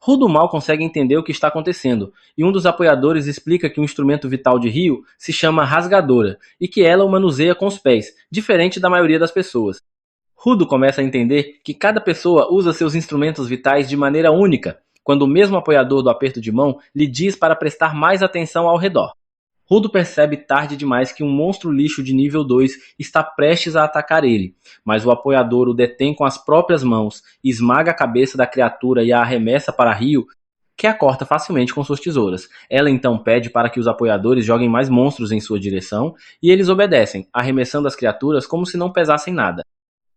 Rudo mal consegue entender o que está acontecendo, e um dos apoiadores explica que o instrumento vital de Rio se chama rasgadora, e que ela o manuseia com os pés, diferente da maioria das pessoas. Rudo começa a entender que cada pessoa usa seus instrumentos vitais de maneira única, quando o mesmo apoiador do aperto de mão lhe diz para prestar mais atenção ao redor. Rudo percebe tarde demais que um monstro lixo de nível 2 está prestes a atacar ele, mas o apoiador o detém com as próprias mãos, esmaga a cabeça da criatura e a arremessa para Rio, que a corta facilmente com suas tesouras. Ela então pede para que os apoiadores joguem mais monstros em sua direção, e eles obedecem, arremessando as criaturas como se não pesassem nada.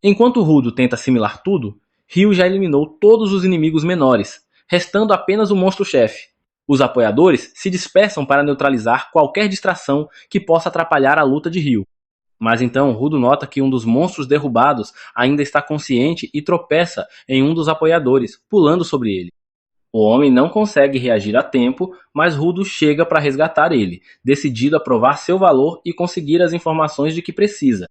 Enquanto Rudo tenta assimilar tudo, Rio já eliminou todos os inimigos menores, restando apenas o monstro-chefe. Os apoiadores se dispersam para neutralizar qualquer distração que possa atrapalhar a luta de Rio. Mas então Rudo nota que um dos monstros derrubados ainda está consciente e tropeça em um dos apoiadores, pulando sobre ele. O homem não consegue reagir a tempo, mas Rudo chega para resgatar ele, decidido a provar seu valor e conseguir as informações de que precisa.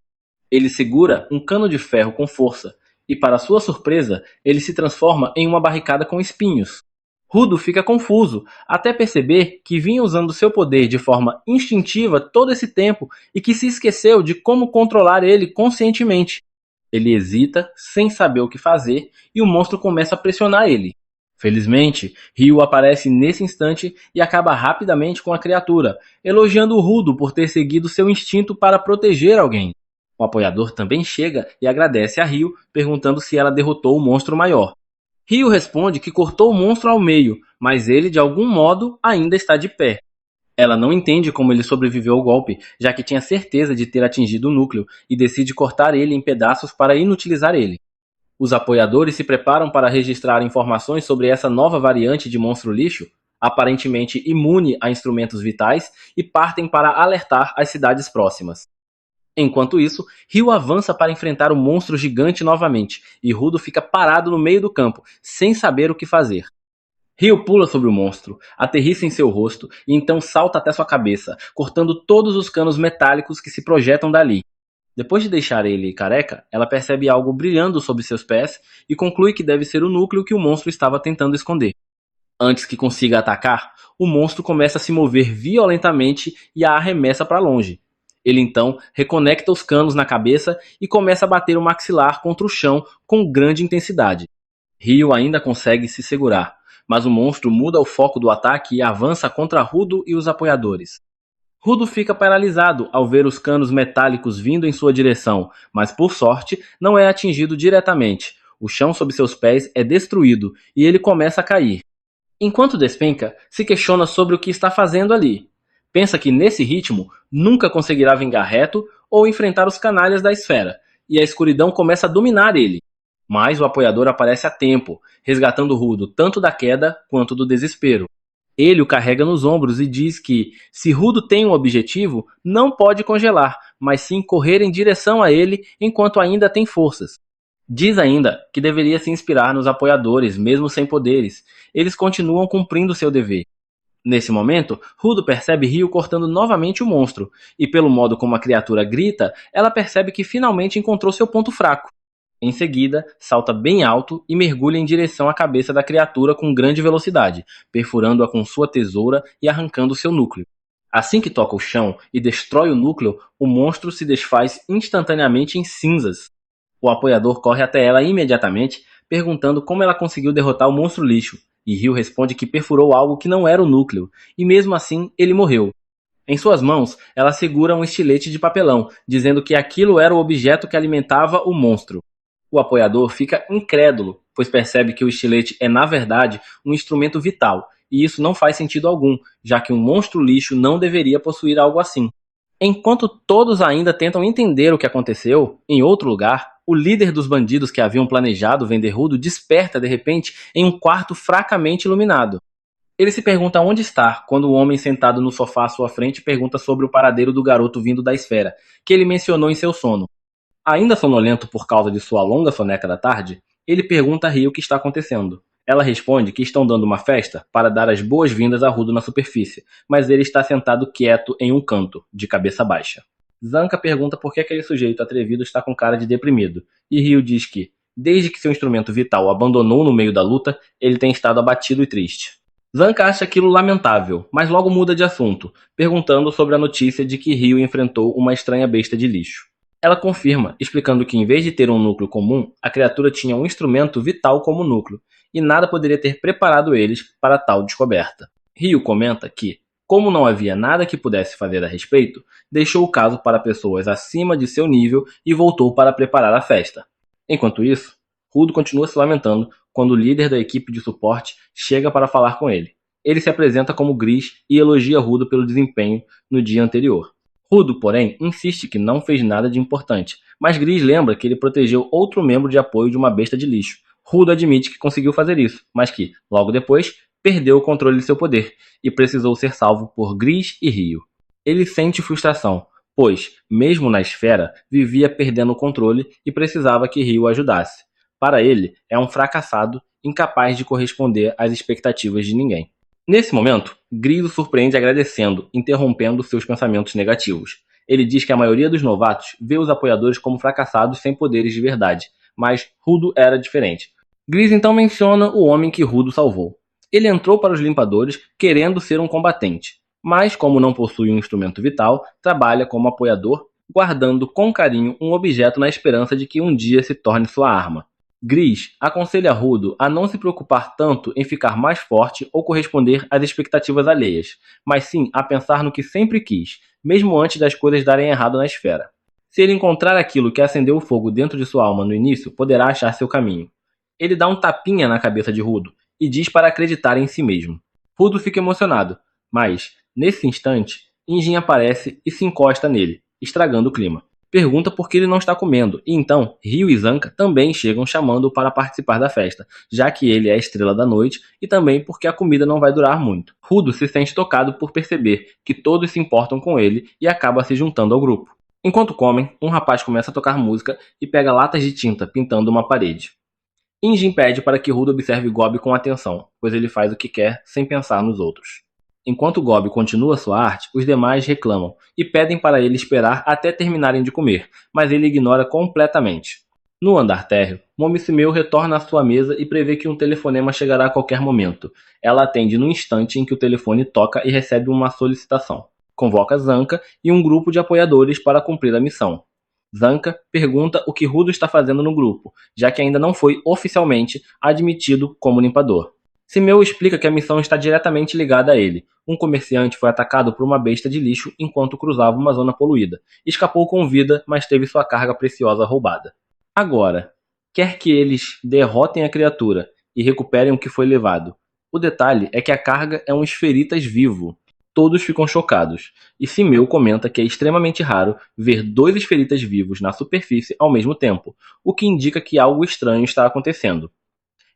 Ele segura um cano de ferro com força, e para sua surpresa, ele se transforma em uma barricada com espinhos. Rudo fica confuso, até perceber que vinha usando seu poder de forma instintiva todo esse tempo e que se esqueceu de como controlar ele conscientemente. Ele hesita, sem saber o que fazer, e o monstro começa a pressionar ele. Felizmente, Ryu aparece nesse instante e acaba rapidamente com a criatura, elogiando o Rudo por ter seguido seu instinto para proteger alguém. O apoiador também chega e agradece a Ryu, perguntando se ela derrotou o monstro maior. Ryu responde que cortou o monstro ao meio, mas ele de algum modo ainda está de pé. Ela não entende como ele sobreviveu ao golpe, já que tinha certeza de ter atingido o núcleo, e decide cortar ele em pedaços para inutilizar ele. Os apoiadores se preparam para registrar informações sobre essa nova variante de monstro lixo, aparentemente imune a instrumentos vitais, e partem para alertar as cidades próximas. Enquanto isso, Ryu avança para enfrentar o monstro gigante novamente, e Rudo fica parado no meio do campo, sem saber o que fazer. Ryu pula sobre o monstro, aterrissa em seu rosto e então salta até sua cabeça, cortando todos os canos metálicos que se projetam dali. Depois de deixar ele careca, ela percebe algo brilhando sob seus pés e conclui que deve ser o núcleo que o monstro estava tentando esconder. Antes que consiga atacar, o monstro começa a se mover violentamente e a arremessa para longe. Ele então reconecta os canos na cabeça e começa a bater o maxilar contra o chão com grande intensidade. Ryu ainda consegue se segurar, mas o monstro muda o foco do ataque e avança contra Rudo e os apoiadores. Rudo fica paralisado ao ver os canos metálicos vindo em sua direção, mas por sorte não é atingido diretamente. O chão sob seus pés é destruído e ele começa a cair. Enquanto despenca, se questiona sobre o que está fazendo ali. Pensa que nesse ritmo nunca conseguirá vingar reto ou enfrentar os canalhas da esfera, e a escuridão começa a dominar ele. Mas o apoiador aparece a tempo, resgatando Rudo tanto da queda quanto do desespero. Ele o carrega nos ombros e diz que, se Rudo tem um objetivo, não pode congelar, mas sim correr em direção a ele enquanto ainda tem forças. Diz ainda que deveria se inspirar nos apoiadores, mesmo sem poderes. Eles continuam cumprindo seu dever. Nesse momento, Rudo percebe Ryu cortando novamente o monstro, e pelo modo como a criatura grita, ela percebe que finalmente encontrou seu ponto fraco. Em seguida, salta bem alto e mergulha em direção à cabeça da criatura com grande velocidade, perfurando-a com sua tesoura e arrancando seu núcleo. Assim que toca o chão e destrói o núcleo, o monstro se desfaz instantaneamente em cinzas. O apoiador corre até ela imediatamente, perguntando como ela conseguiu derrotar o monstro lixo, e Ryu responde que perfurou algo que não era o núcleo, e mesmo assim ele morreu. Em suas mãos, ela segura um estilete de papelão, dizendo que aquilo era o objeto que alimentava o monstro. O apoiador fica incrédulo, pois percebe que o estilete é, na verdade, um instrumento vital, e isso não faz sentido algum, já que um monstro lixo não deveria possuir algo assim. Enquanto todos ainda tentam entender o que aconteceu, em outro lugar, o líder dos bandidos que haviam planejado vender Rudo desperta de repente em um quarto fracamente iluminado. Ele se pergunta onde está quando o homem sentado no sofá à sua frente pergunta sobre o paradeiro do garoto vindo da esfera, que ele mencionou em seu sono. Ainda sonolento por causa de sua longa soneca da tarde, ele pergunta a Rio o que está acontecendo. Ela responde que estão dando uma festa para dar as boas-vindas a Rudo na superfície, mas ele está sentado quieto em um canto, de cabeça baixa. Zanka pergunta por que aquele sujeito atrevido está com cara de deprimido, e Rio diz que, desde que seu instrumento vital o abandonou no meio da luta, ele tem estado abatido e triste. Zanka acha aquilo lamentável, mas logo muda de assunto, perguntando sobre a notícia de que Rio enfrentou uma estranha besta de lixo. Ela confirma, explicando que em vez de ter um núcleo comum, a criatura tinha um instrumento vital como núcleo, e nada poderia ter preparado eles para tal descoberta. Rio comenta que, como não havia nada que pudesse fazer a respeito, deixou o caso para pessoas acima de seu nível e voltou para preparar a festa. Enquanto isso, Rudo continua se lamentando quando o líder da equipe de suporte chega para falar com ele. Ele se apresenta como Gris e elogia Rudo pelo desempenho no dia anterior. Rudo, porém, insiste que não fez nada de importante, mas Gris lembra que ele protegeu outro membro de apoio de uma besta de lixo. Rudo admite que conseguiu fazer isso, mas que, logo depois, perdeu o controle de seu poder e precisou ser salvo por Gris e Rio. Ele sente frustração, pois, mesmo na esfera, vivia perdendo o controle e precisava que Rio o ajudasse. Para ele, é um fracassado, incapaz de corresponder às expectativas de ninguém. Nesse momento, Gris o surpreende agradecendo, interrompendo seus pensamentos negativos. Ele diz que a maioria dos novatos vê os apoiadores como fracassados sem poderes de verdade, mas Rudo era diferente. Gris então menciona o homem que Rudo salvou. Ele entrou para os limpadores querendo ser um combatente, mas como não possui um instrumento vital, trabalha como apoiador, guardando com carinho um objeto na esperança de que um dia se torne sua arma. Gris aconselha Rudo a não se preocupar tanto em ficar mais forte ou corresponder às expectativas alheias, mas sim a pensar no que sempre quis, mesmo antes das coisas darem errado na esfera. Se ele encontrar aquilo que acendeu o fogo dentro de sua alma no início, poderá achar seu caminho. Ele dá um tapinha na cabeça de Rudo e diz para acreditar em si mesmo. Rudo fica emocionado, mas, nesse instante, Injin aparece e se encosta nele, estragando o clima. Pergunta por que ele não está comendo, e então Ryu e Zanka também chegam chamando-o para participar da festa, já que ele é a estrela da noite e também porque a comida não vai durar muito. Rudo se sente tocado por perceber que todos se importam com ele e acaba se juntando ao grupo. Enquanto comem, um rapaz começa a tocar música e pega latas de tinta pintando uma parede. Injin pede para que Rudo observe Gobi com atenção, pois ele faz o que quer sem pensar nos outros. Enquanto Gobi continua sua arte, os demais reclamam e pedem para ele esperar até terminarem de comer, mas ele ignora completamente. No andar térreo, Momissimeu retorna à sua mesa e prevê que um telefonema chegará a qualquer momento. Ela atende no instante em que o telefone toca e recebe uma solicitação. Convoca Zanka e um grupo de apoiadores para cumprir a missão. Zanka pergunta o que Rudo está fazendo no grupo, já que ainda não foi oficialmente admitido como limpador. Simeu explica que a missão está diretamente ligada a ele. Um comerciante foi atacado por uma besta de lixo enquanto cruzava uma zona poluída. Escapou com vida, mas teve sua carga preciosa roubada. Agora, quer que eles derrotem a criatura e recuperem o que foi levado. O detalhe é que a carga é um esferitas vivo. Todos ficam chocados, e Simeu comenta que é extremamente raro ver dois esferitas vivos na superfície ao mesmo tempo, o que indica que algo estranho está acontecendo.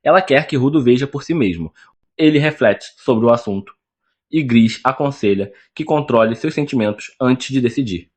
Ela quer que Rudo veja por si mesmo. Ele reflete sobre o assunto. E Gris aconselha que controle seus sentimentos antes de decidir.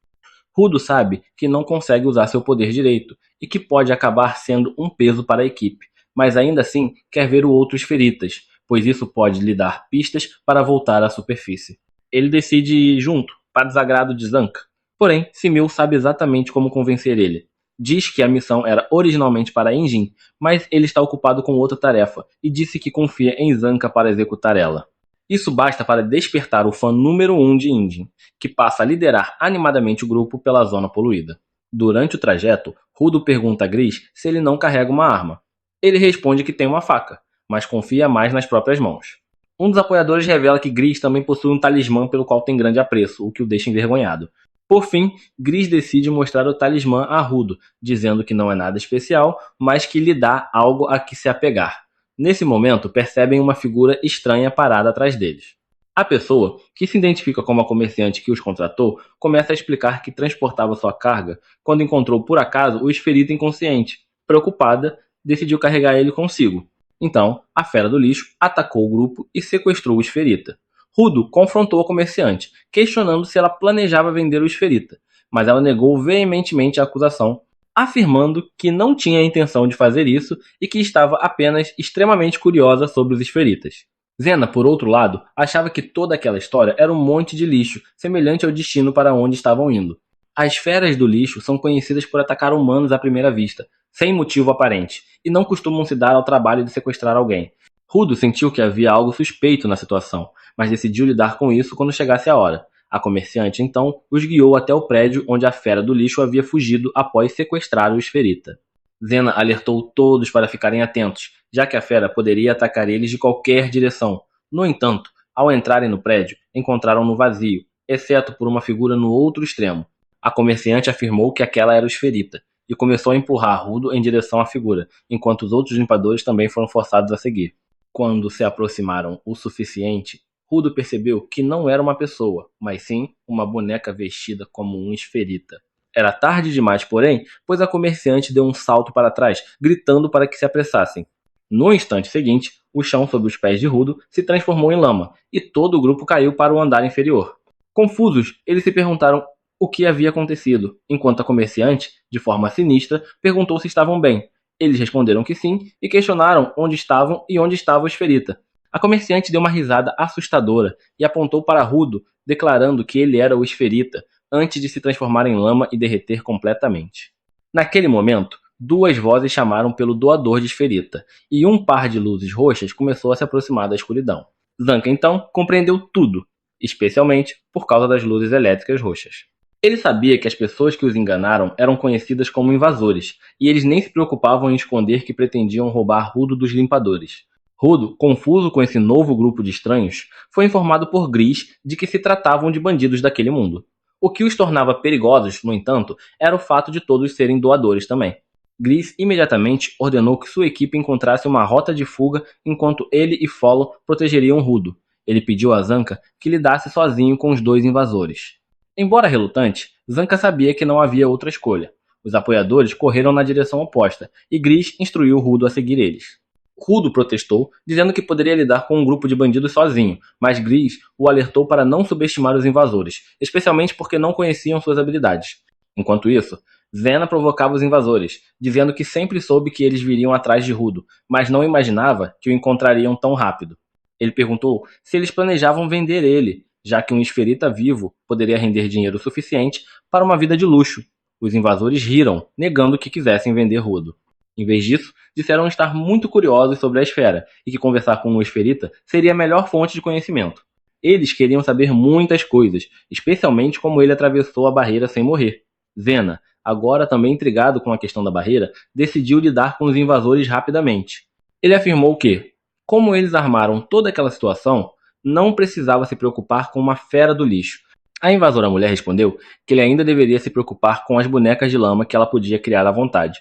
Rudo sabe que não consegue usar seu poder direito e que pode acabar sendo um peso para a equipe, mas ainda assim quer ver o outro esferitas, pois isso pode lhe dar pistas para voltar à superfície. Ele decide ir junto, para desagrado de Zanka. Porém, Simeu sabe exatamente como convencer ele. Diz que a missão era originalmente para Enjin, mas ele está ocupado com outra tarefa e disse que confia em Zanka para executar ela. Isso basta para despertar o fã número 1 de Enjin, que passa a liderar animadamente o grupo pela zona poluída. Durante o trajeto, Rudo pergunta a Gris se ele não carrega uma arma. Ele responde que tem uma faca, mas confia mais nas próprias mãos. Um dos apoiadores revela que Gris também possui um talismã pelo qual tem grande apreço, o que o deixa envergonhado. Por fim, Gris decide mostrar o talismã a Rudo, dizendo que não é nada especial, mas que lhe dá algo a que se apegar. Nesse momento, percebem uma figura estranha parada atrás deles. A pessoa, que se identifica como a comerciante que os contratou, começa a explicar que transportava sua carga quando encontrou por acaso o esferito inconsciente. Preocupada, decidiu carregar ele consigo. Então, a fera do lixo atacou o grupo e sequestrou o esferita. Rudo confrontou a comerciante, questionando se ela planejava vender o esferita, mas ela negou veementemente a acusação, afirmando que não tinha a intenção de fazer isso e que estava apenas extremamente curiosa sobre os esferitas. Zena, por outro lado, achava que toda aquela história era um monte de lixo, semelhante ao destino para onde estavam indo. As feras do lixo são conhecidas por atacar humanos à primeira vista, sem motivo aparente, e não costumam se dar ao trabalho de sequestrar alguém. Rudo sentiu que havia algo suspeito na situação, mas decidiu lidar com isso quando chegasse a hora. A comerciante, então, os guiou até o prédio onde a fera do lixo havia fugido após sequestrar o esferita. Zena alertou todos para ficarem atentos, já que a fera poderia atacar eles de qualquer direção. No entanto, ao entrarem no prédio, encontraram-no vazio, exceto por uma figura no outro extremo. A comerciante afirmou que aquela era o esferita, e começou a empurrar Rudo em direção à figura, enquanto os outros limpadores também foram forçados a seguir. Quando se aproximaram o suficiente, Rudo percebeu que não era uma pessoa, mas sim uma boneca vestida como um esferita. Era tarde demais, porém, pois a comerciante deu um salto para trás, gritando para que se apressassem. No instante seguinte, o chão sob os pés de Rudo se transformou em lama, e todo o grupo caiu para o andar inferior. Confusos, eles se perguntaram o que havia acontecido, enquanto a comerciante, de forma sinistra, perguntou se estavam bem. Eles responderam que sim e questionaram onde estavam e onde estava o esferita. A comerciante deu uma risada assustadora e apontou para Rudo, declarando que ele era o esferita, antes de se transformar em lama e derreter completamente. Naquele momento, duas vozes chamaram pelo doador de esferita, e um par de luzes roxas começou a se aproximar da escuridão. Zanka então compreendeu tudo, especialmente por causa das luzes elétricas roxas. Ele sabia que as pessoas que os enganaram eram conhecidas como invasores, e eles nem se preocupavam em esconder que pretendiam roubar Rudo dos limpadores. Rudo, confuso com esse novo grupo de estranhos, foi informado por Gris de que se tratavam de bandidos daquele mundo. O que os tornava perigosos, no entanto, era o fato de todos serem doadores também. Gris imediatamente ordenou que sua equipe encontrasse uma rota de fuga enquanto ele e Follow protegeriam Rudo. Ele pediu a Zanka que lidasse sozinho com os dois invasores. Embora relutante, Zanka sabia que não havia outra escolha. Os apoiadores correram na direção oposta, e Gris instruiu Rudo a seguir eles. Rudo protestou, dizendo que poderia lidar com um grupo de bandidos sozinho, mas Gris o alertou para não subestimar os invasores, especialmente porque não conheciam suas habilidades. Enquanto isso, Zena provocava os invasores, dizendo que sempre soube que eles viriam atrás de Rudo, mas não imaginava que o encontrariam tão rápido. Ele perguntou se eles planejavam vender ele, já que um esferita vivo poderia render dinheiro suficiente para uma vida de luxo. Os invasores riram, negando que quisessem vender Rudo. Em vez disso, disseram estar muito curiosos sobre a esfera e que conversar com o esferita seria a melhor fonte de conhecimento. Eles queriam saber muitas coisas, especialmente como ele atravessou a barreira sem morrer. Zena, agora também intrigado com a questão da barreira, decidiu lidar com os invasores rapidamente. Ele afirmou que, como eles armaram toda aquela situação, não precisava se preocupar com uma fera do lixo. A invasora mulher respondeu que ele ainda deveria se preocupar com as bonecas de lama que ela podia criar à vontade.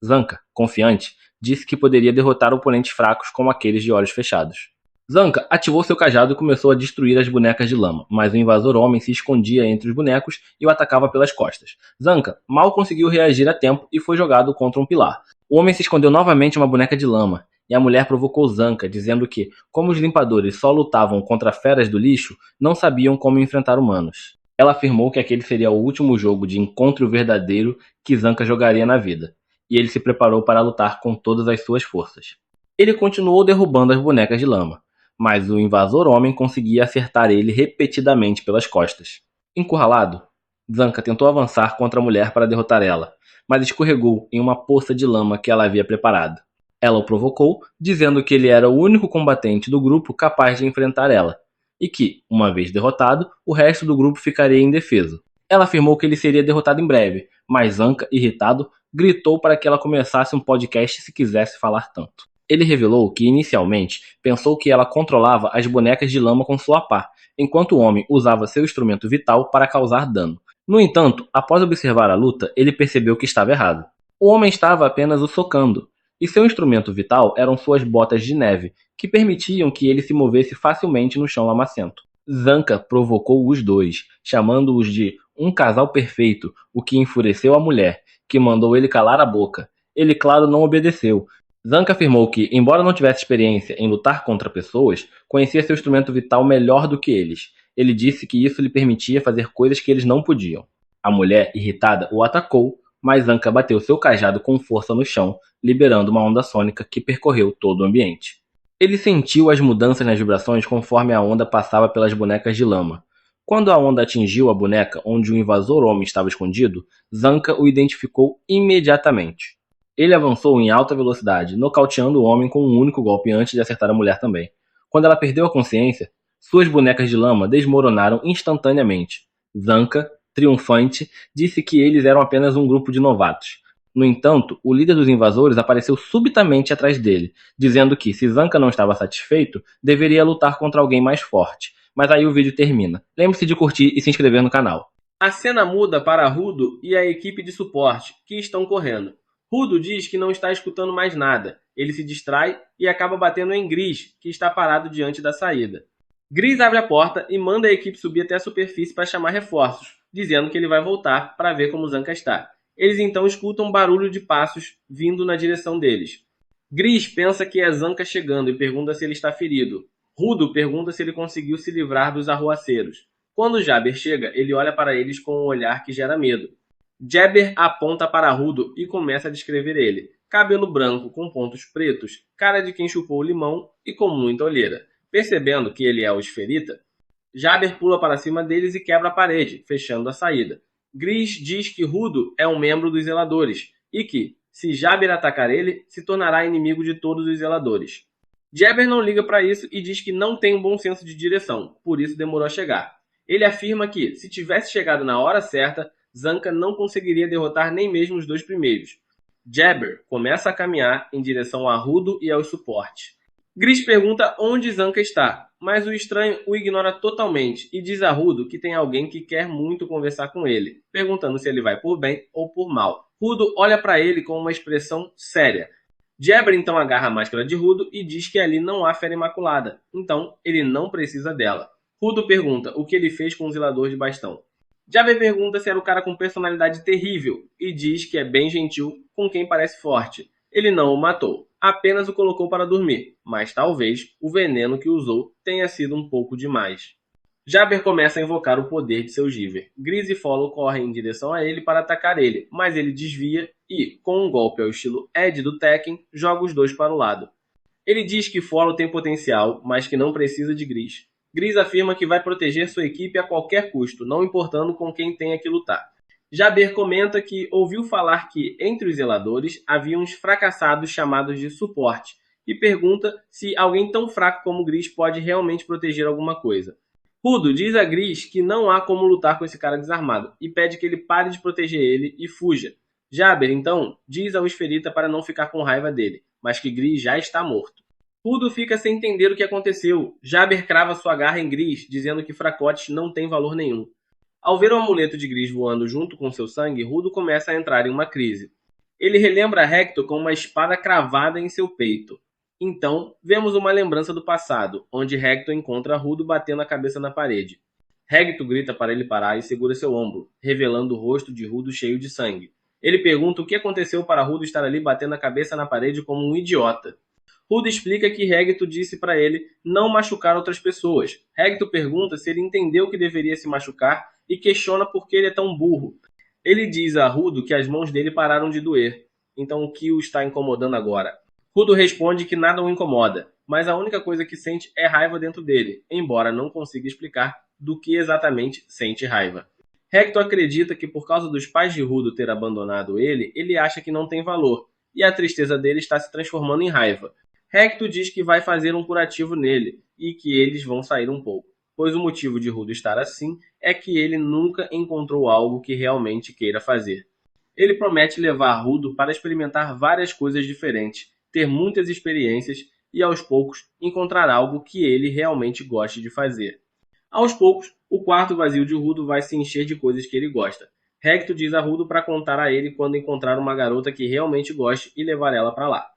Zanka, confiante, disse que poderia derrotar oponentes fracos como aqueles de olhos fechados. Zanka ativou seu cajado e começou a destruir as bonecas de lama, mas o invasor homem se escondia entre os bonecos e o atacava pelas costas. Zanka mal conseguiu reagir a tempo e foi jogado contra um pilar. O homem se escondeu novamente em uma boneca de lama, e a mulher provocou Zanka, dizendo que, como os limpadores só lutavam contra feras do lixo, não sabiam como enfrentar humanos. Ela afirmou que aquele seria o último jogo de encontro verdadeiro que Zanka jogaria na vida, e ele se preparou para lutar com todas as suas forças. Ele continuou derrubando as bonecas de lama, mas o invasor homem conseguia acertar ele repetidamente pelas costas. Encurralado, Zanca tentou avançar contra a mulher para derrotar ela, mas escorregou em uma poça de lama que ela havia preparado. Ela o provocou, dizendo que ele era o único combatente do grupo capaz de enfrentar ela, e que, uma vez derrotado, o resto do grupo ficaria indefeso. Ela afirmou que ele seria derrotado em breve, mas Zanca, irritado, gritou para que ela começasse um podcast se quisesse falar tanto. Ele revelou que, inicialmente, pensou que ela controlava as bonecas de lama com sua pá, enquanto o homem usava seu instrumento vital para causar dano. No entanto, após observar a luta, ele percebeu que estava errado. O homem estava apenas o socando, e seu instrumento vital eram suas botas de neve, que permitiam que ele se movesse facilmente no chão lamacento. Zanca provocou os dois, chamando-os de um casal perfeito, o que enfureceu a mulher, que mandou ele calar a boca. Ele, claro, não obedeceu. Zanca afirmou que, embora não tivesse experiência em lutar contra pessoas, conhecia seu instrumento vital melhor do que eles. Ele disse que isso lhe permitia fazer coisas que eles não podiam. A mulher, irritada, o atacou, mas Zanca bateu seu cajado com força no chão, liberando uma onda sônica que percorreu todo o ambiente. Ele sentiu as mudanças nas vibrações conforme a onda passava pelas bonecas de lama. Quando a onda atingiu a boneca onde o invasor homem estava escondido, Zanca o identificou imediatamente. Ele avançou em alta velocidade, nocauteando o homem com um único golpe antes de acertar a mulher também. Quando ela perdeu a consciência, suas bonecas de lama desmoronaram instantaneamente. Zanca, triunfante, disse que eles eram apenas um grupo de novatos. No entanto, o líder dos invasores apareceu subitamente atrás dele, dizendo que, se Zanca não estava satisfeito, deveria lutar contra alguém mais forte. Mas aí o vídeo termina. Lembre-se de curtir e se inscrever no canal. A cena muda para Rudo e a equipe de suporte, que estão correndo. Rudo diz que não está escutando mais nada. Ele se distrai e acaba batendo em Gris, que está parado diante da saída. Gris abre a porta e manda a equipe subir até a superfície para chamar reforços, dizendo que ele vai voltar para ver como Zanca está. Eles então escutam um barulho de passos vindo na direção deles. Gris pensa que é Zanca chegando e pergunta se ele está ferido. Rudo pergunta se ele conseguiu se livrar dos arruaceiros. Quando Jabber chega, ele olha para eles com um olhar que gera medo. Jabber aponta para Rudo e começa a descrever ele. Cabelo branco com pontos pretos, cara de quem chupou limão e com muita olheira. Percebendo que ele é o esferita, Jabber pula para cima deles e quebra a parede, fechando a saída. Gris diz que Rudo é um membro dos Zeladores e que, se Jabber atacar ele, se tornará inimigo de todos os Zeladores. Jabber não liga para isso e diz que não tem um bom senso de direção, por isso demorou a chegar. Ele afirma que, se tivesse chegado na hora certa, Zanca não conseguiria derrotar nem mesmo os dois primeiros. Jabber começa a caminhar em direção a Rudo e ao suporte. Gris pergunta onde Zanca está, mas o estranho o ignora totalmente e diz a Rudo que tem alguém que quer muito conversar com ele, perguntando se ele vai por bem ou por mal. Rudo olha para ele com uma expressão séria. Jabber então agarra a máscara de Rudo e diz que ali não há fera imaculada, então ele não precisa dela. Rudo pergunta o que ele fez com o zelador de bastão. Jabber pergunta se era o cara com personalidade terrível e diz que é bem gentil com quem parece forte. Ele não o matou, apenas o colocou para dormir, mas talvez o veneno que usou tenha sido um pouco demais. Jabber começa a invocar o poder de seu Giver. Gris e Follow correm em direção a ele para atacar ele, mas ele desvia e, com um golpe ao estilo Ed do Tekken, joga os dois para o lado. Ele diz que Follow tem potencial, mas que não precisa de Gris. Gris afirma que vai proteger sua equipe a qualquer custo, não importando com quem tenha que lutar. Jabber comenta que ouviu falar que, entre os zeladores, havia uns fracassados chamados de suporte, e pergunta se alguém tão fraco como Gris pode realmente proteger alguma coisa. Rudo diz a Gris que não há como lutar com esse cara desarmado, e pede que ele pare de proteger ele e fuja. Jabber, então, diz ao esferita para não ficar com raiva dele, mas que Gris já está morto. Rudo fica sem entender o que aconteceu. Jabber crava sua garra em Gris, dizendo que fracotes não têm valor nenhum. Ao ver o amuleto de Gris voando junto com seu sangue, Rudo começa a entrar em uma crise. Ele relembra Hector com uma espada cravada em seu peito. Então, vemos uma lembrança do passado, onde Hector encontra Rudo batendo a cabeça na parede. Hector grita para ele parar e segura seu ombro, revelando o rosto de Rudo cheio de sangue. Ele pergunta o que aconteceu para Rudo estar ali batendo a cabeça na parede como um idiota. Rudo explica que Hector disse para ele não machucar outras pessoas. Hector pergunta se ele entendeu que deveria se machucar e questiona por que ele é tão burro. Ele diz a Rudo que as mãos dele pararam de doer. Então o que o está incomodando agora? Rudo responde que nada o incomoda, mas a única coisa que sente é raiva dentro dele, embora não consiga explicar do que exatamente sente raiva. Hector acredita que por causa dos pais de Rudo ter abandonado ele, ele acha que não tem valor, e a tristeza dele está se transformando em raiva. Hector diz que vai fazer um curativo nele, e que eles vão sair um pouco, pois o motivo de Rudo estar assim é que ele nunca encontrou algo que realmente queira fazer. Ele promete levar Rudo para experimentar várias coisas diferentes, ter muitas experiências e, aos poucos, encontrar algo que ele realmente goste de fazer. Aos poucos, o quarto vazio de Rudo vai se encher de coisas que ele gosta. Hector diz a Rudo para contar a ele quando encontrar uma garota que realmente goste e levar ela para lá.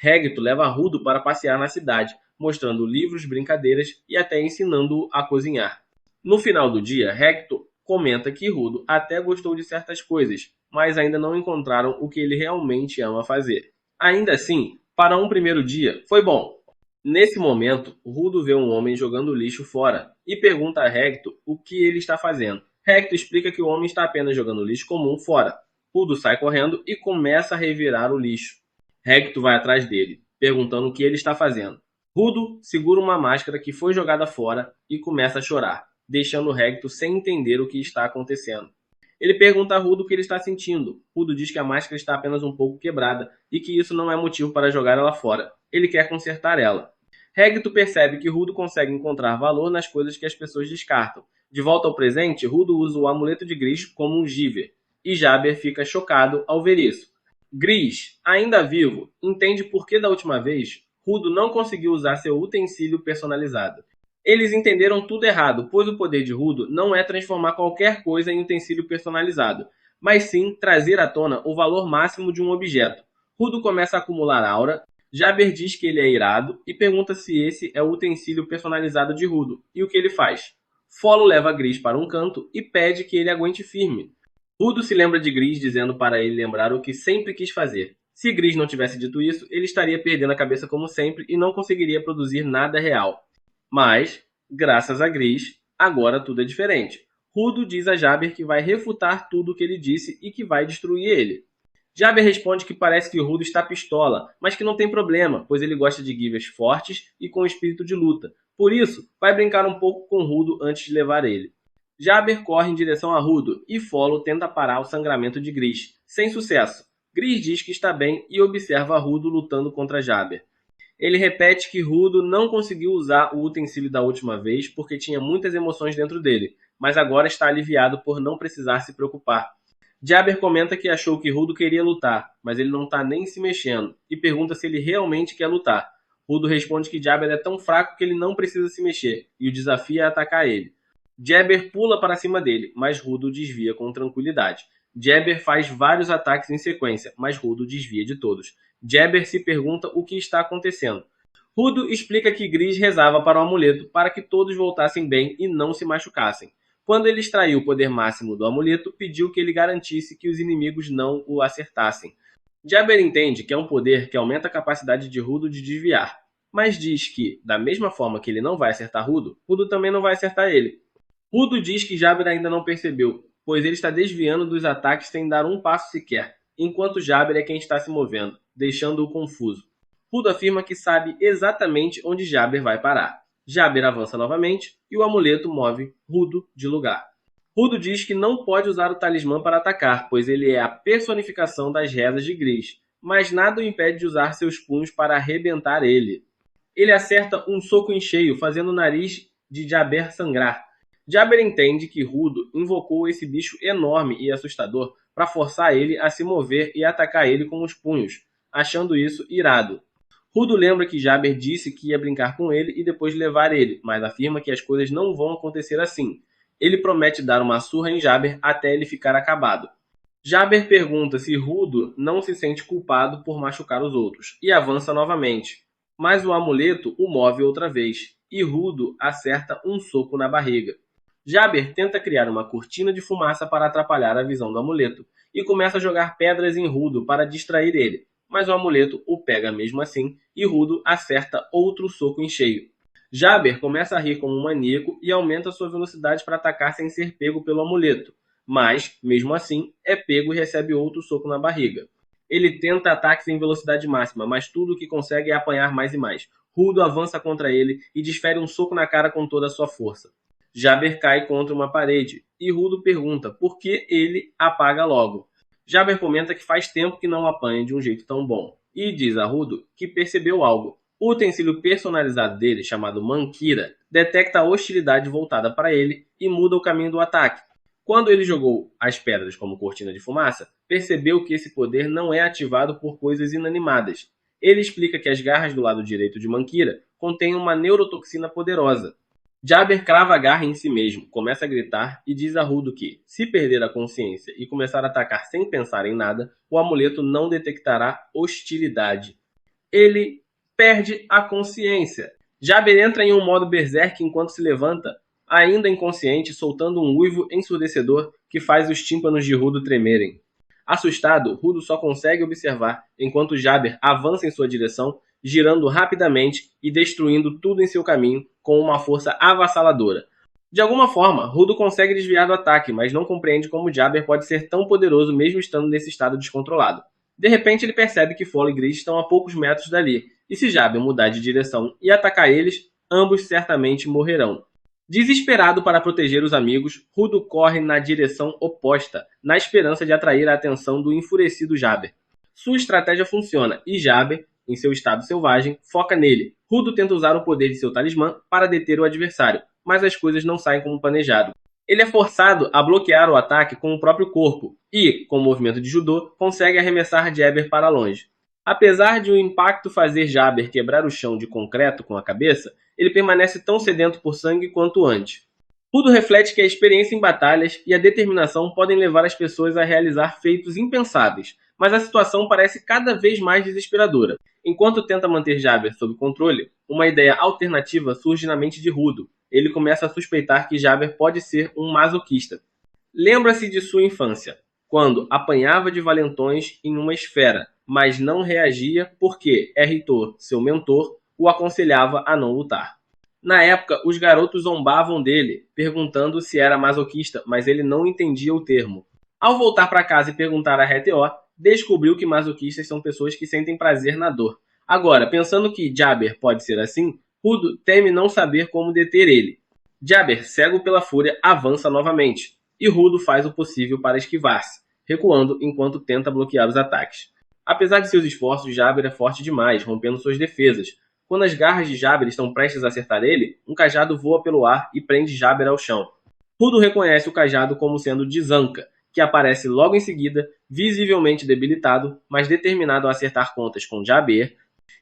Hector leva Rudo para passear na cidade, mostrando livros, brincadeiras e até ensinando-o a cozinhar. No final do dia, Hector comenta que Rudo até gostou de certas coisas, mas ainda não encontraram o que ele realmente ama fazer. Ainda assim, para um primeiro dia, foi bom. Nesse momento, Rudo vê um homem jogando lixo fora e pergunta a Hector o que ele está fazendo. Hector explica que o homem está apenas jogando lixo comum fora. Rudo sai correndo e começa a revirar o lixo. Hector vai atrás dele, perguntando o que ele está fazendo. Rudo segura uma máscara que foi jogada fora e começa a chorar, deixando Hector sem entender o que está acontecendo. Ele pergunta a Rudo o que ele está sentindo. Rudo diz que a máscara está apenas um pouco quebrada e que isso não é motivo para jogar ela fora. Ele quer consertar ela. Hector percebe que Rudo consegue encontrar valor nas coisas que as pessoas descartam. De volta ao presente, Rudo usa o amuleto de Gris como um Giver, e Jabber fica chocado ao ver isso. Gris, ainda vivo, entende por que da última vez Rudo não conseguiu usar seu utensílio personalizado. Eles entenderam tudo errado, pois o poder de Rudo não é transformar qualquer coisa em utensílio personalizado, mas sim trazer à tona o valor máximo de um objeto. Rudo começa a acumular aura, Jabber diz que ele é irado e pergunta se esse é o utensílio personalizado de Rudo, e o que ele faz. Folo leva Gris para um canto e pede que ele aguente firme. Rudo se lembra de Gris dizendo para ele lembrar o que sempre quis fazer. Se Gris não tivesse dito isso, ele estaria perdendo a cabeça como sempre e não conseguiria produzir nada real. Mas, graças a Gris, agora tudo é diferente. Rudo diz a Jabber que vai refutar tudo o que ele disse e que vai destruir ele. Jabber responde que parece que Rudo está pistola, mas que não tem problema, pois ele gosta de givers fortes e com espírito de luta. Por isso, vai brincar um pouco com Rudo antes de levar ele. Jabber corre em direção a Rudo e Folo tenta parar o sangramento de Gris, sem sucesso. Gris diz que está bem e observa Rudo lutando contra Jabber. Ele repete que Rudo não conseguiu usar o utensílio da última vez porque tinha muitas emoções dentro dele, mas agora está aliviado por não precisar se preocupar. Jabber comenta que achou que Rudo queria lutar, mas ele não está nem se mexendo, e pergunta se ele realmente quer lutar. Rudo responde que Jabber é tão fraco que ele não precisa se mexer, e o desafia a atacar ele. Jabber pula para cima dele, mas Rudo desvia com tranquilidade. Jabber faz vários ataques em sequência, mas Rudo desvia de todos. Jabber se pergunta o que está acontecendo. Rudo explica que Gris rezava para o amuleto para que todos voltassem bem e não se machucassem. Quando ele extraiu o poder máximo do amuleto, pediu que ele garantisse que os inimigos não o acertassem. Jabber entende que é um poder que aumenta a capacidade de Rudo de desviar, mas diz que, da mesma forma que ele não vai acertar Rudo, Rudo também não vai acertar ele. Rudo diz que Jabber ainda não percebeu, pois ele está desviando dos ataques sem dar um passo sequer, enquanto Jabber é quem está se movendo, deixando-o confuso. Rudo afirma que sabe exatamente onde Jabber vai parar. Jabber avança novamente e o amuleto move Rudo de lugar. Rudo diz que não pode usar o talismã para atacar, pois ele é a personificação das rezas de Gris, mas nada o impede de usar seus punhos para arrebentar ele. Ele acerta um soco em cheio, fazendo o nariz de Jabber sangrar. Jabber entende que Rudo invocou esse bicho enorme e assustador para forçar ele a se mover e atacar ele com os punhos, achando isso irado. Rudo lembra que Jabber disse que ia brincar com ele e depois levar ele, mas afirma que as coisas não vão acontecer assim. Ele promete dar uma surra em Jabber até ele ficar acabado. Jabber pergunta se Rudo não se sente culpado por machucar os outros, e avança novamente. Mas o amuleto o move outra vez, e Rudo acerta um soco na barriga. Jabber tenta criar uma cortina de fumaça para atrapalhar a visão do amuleto, e começa a jogar pedras em Rudo para distrair ele, mas o amuleto o pega mesmo assim, e Rudo acerta outro soco em cheio. Jabber começa a rir como um maníaco e aumenta sua velocidade para atacar sem ser pego pelo amuleto, mas, mesmo assim, é pego e recebe outro soco na barriga. Ele tenta ataques em velocidade máxima, mas tudo o que consegue é apanhar mais e mais. Rudo avança contra ele e desfere um soco na cara com toda a sua força. Jaber cai contra uma parede e Rudo pergunta por que ele apaga logo. Jaber comenta que faz tempo que não apanha de um jeito tão bom e diz a Rudo que percebeu algo. O utensílio personalizado dele, chamado Mankira, detecta a hostilidade voltada para ele e muda o caminho do ataque. Quando ele jogou as pedras como cortina de fumaça, percebeu que esse poder não é ativado por coisas inanimadas. Ele explica que as garras do lado direito de Mankira contêm uma neurotoxina poderosa. Jaber crava a garra em si mesmo, começa a gritar e diz a Rudo que, se perder a consciência e começar a atacar sem pensar em nada, o amuleto não detectará hostilidade. Ele perde a consciência. Jaber entra em um modo berserk enquanto se levanta, ainda inconsciente, soltando um uivo ensurdecedor que faz os tímpanos de Rudo tremerem. Assustado, Rudo só consegue observar enquanto Jaber avança em sua direção, girando rapidamente e destruindo tudo em seu caminho com uma força avassaladora. De alguma forma, Rudo consegue desviar do ataque, mas não compreende como Jaber pode ser tão poderoso mesmo estando nesse estado descontrolado. De repente, ele percebe que Foley e Gris estão a poucos metros dali, e se Jaber mudar de direção e atacar eles, ambos certamente morrerão. Desesperado para proteger os amigos, Rudo corre na direção oposta, na esperança de atrair a atenção do enfurecido Jaber. Sua estratégia funciona, e Jaber, em seu estado selvagem, foca nele. Rudo tenta usar o poder de seu talismã para deter o adversário, mas as coisas não saem como planejado. Ele é forçado a bloquear o ataque com o próprio corpo e, com o movimento de judô, consegue arremessar Jaber para longe. Apesar de o impacto fazer Jaber quebrar o chão de concreto com a cabeça, ele permanece tão sedento por sangue quanto antes. Rudo reflete que a experiência em batalhas e a determinação podem levar as pessoas a realizar feitos impensáveis, mas a situação parece cada vez mais desesperadora. Enquanto tenta manter Jaber sob controle, uma ideia alternativa surge na mente de Rudo. Ele começa a suspeitar que Jaber pode ser um masoquista. Lembra-se de sua infância, quando apanhava de valentões em uma esfera, mas não reagia porque Eritor, seu mentor, o aconselhava a não lutar. Na época, os garotos zombavam dele, perguntando se era masoquista, mas ele não entendia o termo. Ao voltar para casa e perguntar a Heteó, descobriu que masoquistas são pessoas que sentem prazer na dor. Agora, pensando que Jaber pode ser assim, Rudo teme não saber como deter ele. Jaber, cego pela fúria, avança novamente, e Rudo faz o possível para esquivar-se, recuando enquanto tenta bloquear os ataques. Apesar de seus esforços, Jaber é forte demais, rompendo suas defesas. Quando as garras de Jaber estão prestes a acertar ele, um cajado voa pelo ar e prende Jaber ao chão. Rudo reconhece o cajado como sendo de Zanca, que aparece logo em seguida, visivelmente debilitado, mas determinado a acertar contas com Jaber,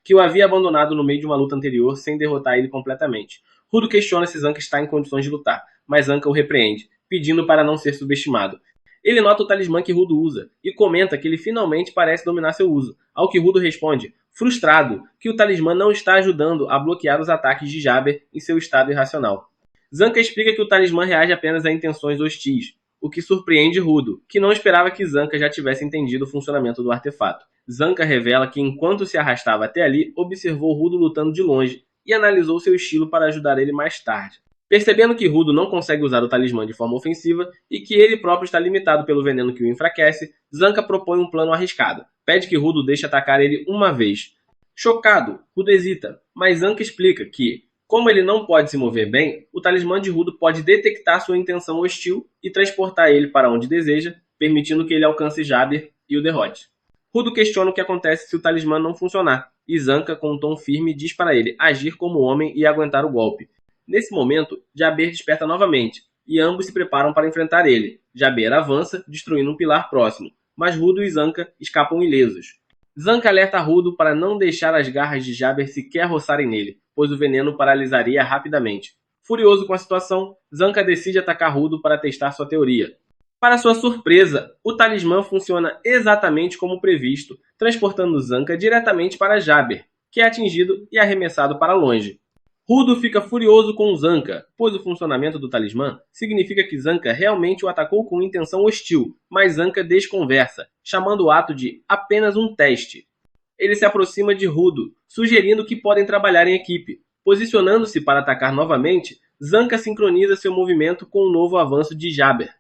que o havia abandonado no meio de uma luta anterior sem derrotar ele completamente. Rudo questiona se Zanca está em condições de lutar, mas Zanca o repreende, pedindo para não ser subestimado. Ele nota o talismã que Rudo usa e comenta que ele finalmente parece dominar seu uso, ao que Rudo responde, frustrado, que o talismã não está ajudando a bloquear os ataques de Jaber em seu estado irracional. Zanca explica que o talismã reage apenas a intenções hostis, o que surpreende Rudo, que não esperava que Zanca já tivesse entendido o funcionamento do artefato. Zanca revela que enquanto se arrastava até ali, observou Rudo lutando de longe e analisou seu estilo para ajudar ele mais tarde. Percebendo que Rudo não consegue usar o talismã de forma ofensiva e que ele próprio está limitado pelo veneno que o enfraquece, Zanca propõe um plano arriscado. Pede que Rudo deixe atacar ele uma vez. Chocado, Rudo hesita, mas Zanca explica que, como ele não pode se mover bem, o talismã de Rudo pode detectar sua intenção hostil e transportar ele para onde deseja, permitindo que ele alcance Jaber e o derrote. Rudo questiona o que acontece se o talismã não funcionar, e Zanca, com um tom firme, diz para ele agir como homem e aguentar o golpe. Nesse momento, Jaber desperta novamente, e ambos se preparam para enfrentar ele. Jaber avança, destruindo um pilar próximo, mas Rudo e Zanca escapam ilesos. Zanca alerta Rudo para não deixar as garras de Jaber sequer roçarem nele, pois o veneno paralisaria rapidamente. Furioso com a situação, Zanca decide atacar Rudo para testar sua teoria. Para sua surpresa, o talismã funciona exatamente como previsto, transportando Zanca diretamente para Jaber, que é atingido e arremessado para longe. Rudo fica furioso com Zanca, pois o funcionamento do talismã significa que Zanca realmente o atacou com intenção hostil, mas Zanca desconversa, chamando o ato de apenas um teste. Ele se aproxima de Rudo, sugerindo que podem trabalhar em equipe. Posicionando-se para atacar novamente, Zanca sincroniza seu movimento com o novo avanço de Jaber.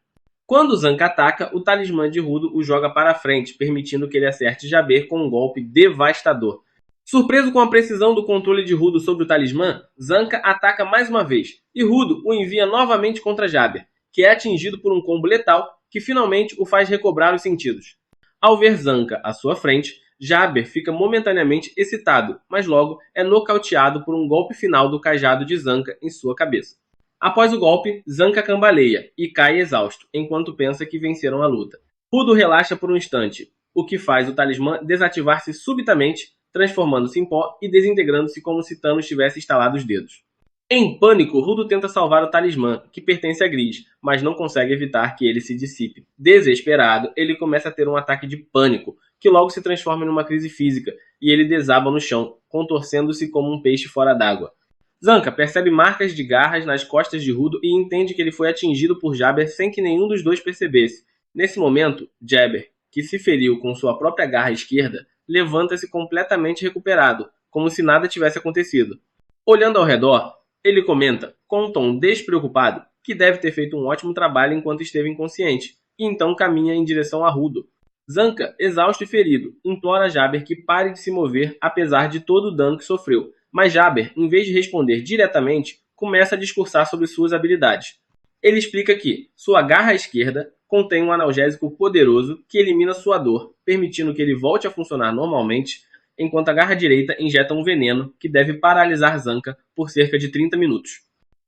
Quando Zanca ataca, o talismã de Rudo o joga para frente, permitindo que ele acerte Jaber com um golpe devastador. Surpreso com a precisão do controle de Rudo sobre o talismã, Zanca ataca mais uma vez, e Rudo o envia novamente contra Jabber, que é atingido por um combo letal que finalmente o faz recobrar os sentidos. Ao ver Zanca à sua frente, Jabber fica momentaneamente excitado, mas logo é nocauteado por um golpe final do cajado de Zanca em sua cabeça. Após o golpe, Zanca cambaleia e cai exausto, enquanto pensa que venceram a luta. Rudo relaxa por um instante, o que faz o talismã desativar-se subitamente, transformando-se em pó e desintegrando-se como se Thanos tivesse estalado os dedos. Em pânico, Rudo tenta salvar o talismã, que pertence a Gris, mas não consegue evitar que ele se dissipe. Desesperado, ele começa a ter um ataque de pânico, que logo se transforma em uma crise física, e ele desaba no chão, contorcendo-se como um peixe fora d'água. Zanca percebe marcas de garras nas costas de Rudo e entende que ele foi atingido por Jabber sem que nenhum dos dois percebesse. Nesse momento, Jabber, que se feriu com sua própria garra esquerda, levanta-se completamente recuperado, como se nada tivesse acontecido. Olhando ao redor, ele comenta, com um tom despreocupado, que deve ter feito um ótimo trabalho enquanto esteve inconsciente, e então caminha em direção a Rudo. Zanca, exausto e ferido, implora Jabber que pare de se mover apesar de todo o dano que sofreu, mas Jabber, em vez de responder diretamente, começa a discursar sobre suas habilidades. Ele explica que sua garra esquerda contém um analgésico poderoso que elimina sua dor, permitindo que ele volte a funcionar normalmente, enquanto a garra direita injeta um veneno que deve paralisar Zanca por cerca de 30 minutos.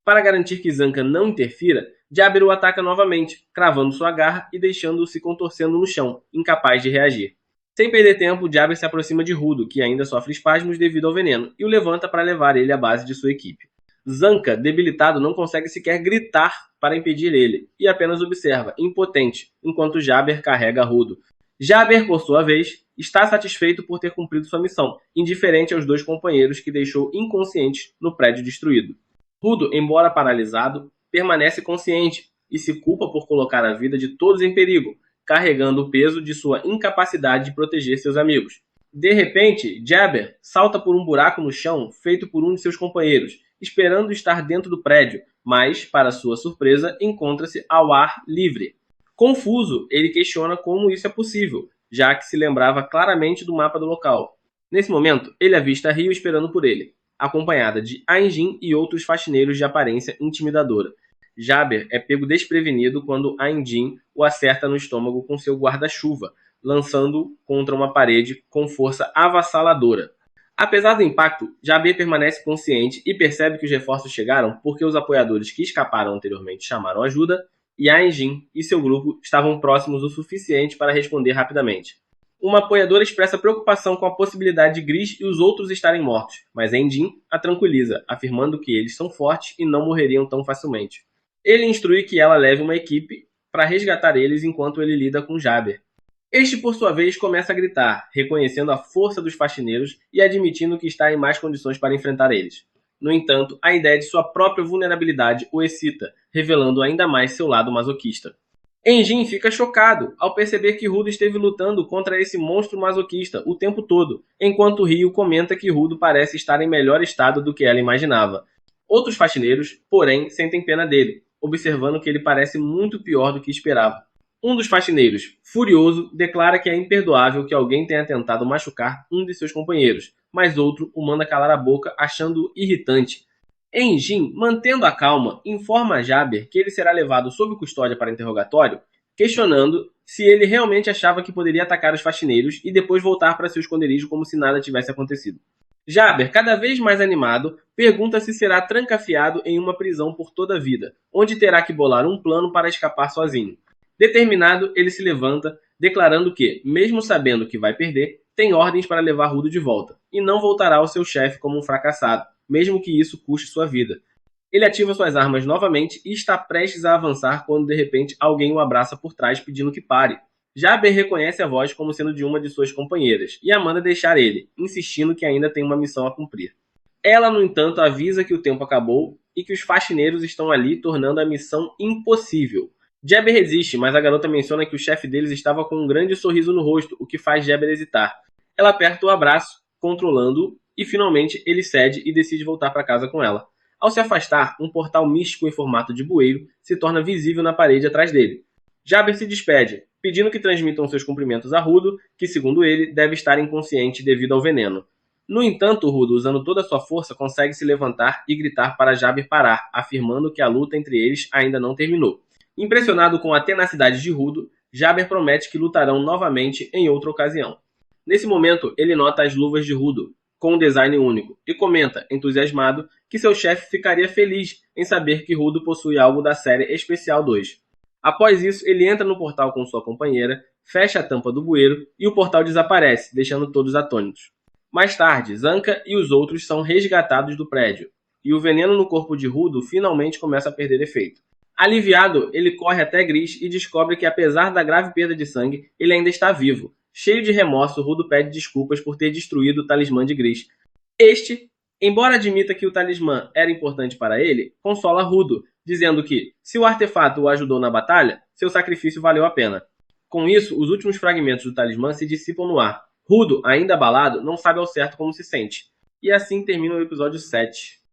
Para garantir que Zanca não interfira, Jabber o ataca novamente, cravando sua garra e deixando-o se contorcendo no chão, incapaz de reagir. Sem perder tempo, Jabber se aproxima de Rudo, que ainda sofre espasmos devido ao veneno, e o levanta para levar ele à base de sua equipe. Zanca, debilitado, não consegue sequer gritar para impedir ele, e apenas observa, impotente, enquanto Jabber carrega Rudo. Jabber, por sua vez, está satisfeito por ter cumprido sua missão, indiferente aos dois companheiros que deixou inconscientes no prédio destruído. Rudo, embora paralisado, permanece consciente e se culpa por colocar a vida de todos em perigo, carregando o peso de sua incapacidade de proteger seus amigos. De repente, Jabber salta por um buraco no chão feito por um de seus companheiros, esperando estar dentro do prédio, mas, para sua surpresa, encontra-se ao ar livre. Confuso, ele questiona como isso é possível, já que se lembrava claramente do mapa do local. Nesse momento, ele avista Rio esperando por ele, acompanhada de Ainjin e outros faxineiros de aparência intimidadora. Jabber é pego desprevenido quando Ainjin o acerta no estômago com seu guarda-chuva, lançando-o contra uma parede com força avassaladora. Apesar do impacto, Jabber permanece consciente e percebe que os reforços chegaram porque os apoiadores que escaparam anteriormente chamaram ajuda e Ainjin e seu grupo estavam próximos o suficiente para responder rapidamente. Uma apoiadora expressa preocupação com a possibilidade de Gris e os outros estarem mortos, mas Ainjin a tranquiliza, afirmando que eles são fortes e não morreriam tão facilmente. Ele instrui que ela leve uma equipe para resgatar eles enquanto ele lida com Jabber. Este, por sua vez, começa a gritar, reconhecendo a força dos faxineiros e admitindo que está em mais condições para enfrentar eles. No entanto, a ideia de sua própria vulnerabilidade o excita, revelando ainda mais seu lado masoquista. Enjin fica chocado ao perceber que Rudo esteve lutando contra esse monstro masoquista o tempo todo, enquanto Rio comenta que Rudo parece estar em melhor estado do que ela imaginava. Outros faxineiros, porém, sentem pena dele, observando que ele parece muito pior do que esperava. Um dos faxineiros, furioso, declara que é imperdoável que alguém tenha tentado machucar um de seus companheiros, mas outro o manda calar a boca, achando-o irritante. Enjin, mantendo a calma, informa a Jabber que ele será levado sob custódia para interrogatório, questionando se ele realmente achava que poderia atacar os faxineiros e depois voltar para seu esconderijo como se nada tivesse acontecido. Jabber, cada vez mais animado, pergunta se será trancafiado em uma prisão por toda a vida, onde terá que bolar um plano para escapar sozinho. Determinado, ele se levanta, declarando que, mesmo sabendo que vai perder, tem ordens para levar Rudo de volta, e não voltará ao seu chefe como um fracassado, mesmo que isso custe sua vida. Ele ativa suas armas novamente e está prestes a avançar quando de repente alguém o abraça por trás pedindo que pare. Jabber reconhece a voz como sendo de uma de suas companheiras e a manda deixar ele, insistindo que ainda tem uma missão a cumprir. Ela, no entanto, avisa que o tempo acabou e que os faxineiros estão ali tornando a missão impossível. Jabber resiste, mas a garota menciona que o chefe deles estava com um grande sorriso no rosto, o que faz Jabber hesitar. Ela aperta o abraço, controlando-o, e finalmente ele cede e decide voltar para casa com ela. Ao se afastar, um portal místico em formato de bueiro se torna visível na parede atrás dele. Jabber se despede, pedindo que transmitam seus cumprimentos a Rudo, que, segundo ele, deve estar inconsciente devido ao veneno. No entanto, Rudo, usando toda a sua força, consegue se levantar e gritar para Jabber parar, afirmando que a luta entre eles ainda não terminou. Impressionado com a tenacidade de Rudo, Jabber promete que lutarão novamente em outra ocasião. Nesse momento, ele nota as luvas de Rudo, com um design único, e comenta, entusiasmado, que seu chefe ficaria feliz em saber que Rudo possui algo da série Especial 2. Após isso, ele entra no portal com sua companheira, fecha a tampa do bueiro e o portal desaparece, deixando todos atônitos. Mais tarde, Zanka e os outros são resgatados do prédio, e o veneno no corpo de Rudo finalmente começa a perder efeito. Aliviado, ele corre até Gris e descobre que, apesar da grave perda de sangue, ele ainda está vivo. Cheio de remorso, Rudo pede desculpas por ter destruído o talismã de Gris. Este, embora admita que o talismã era importante para ele, consola Rudo, dizendo que, se o artefato o ajudou na batalha, seu sacrifício valeu a pena. Com isso, os últimos fragmentos do talismã se dissipam no ar. Rudo, ainda abalado, não sabe ao certo como se sente. E assim termina o episódio 7.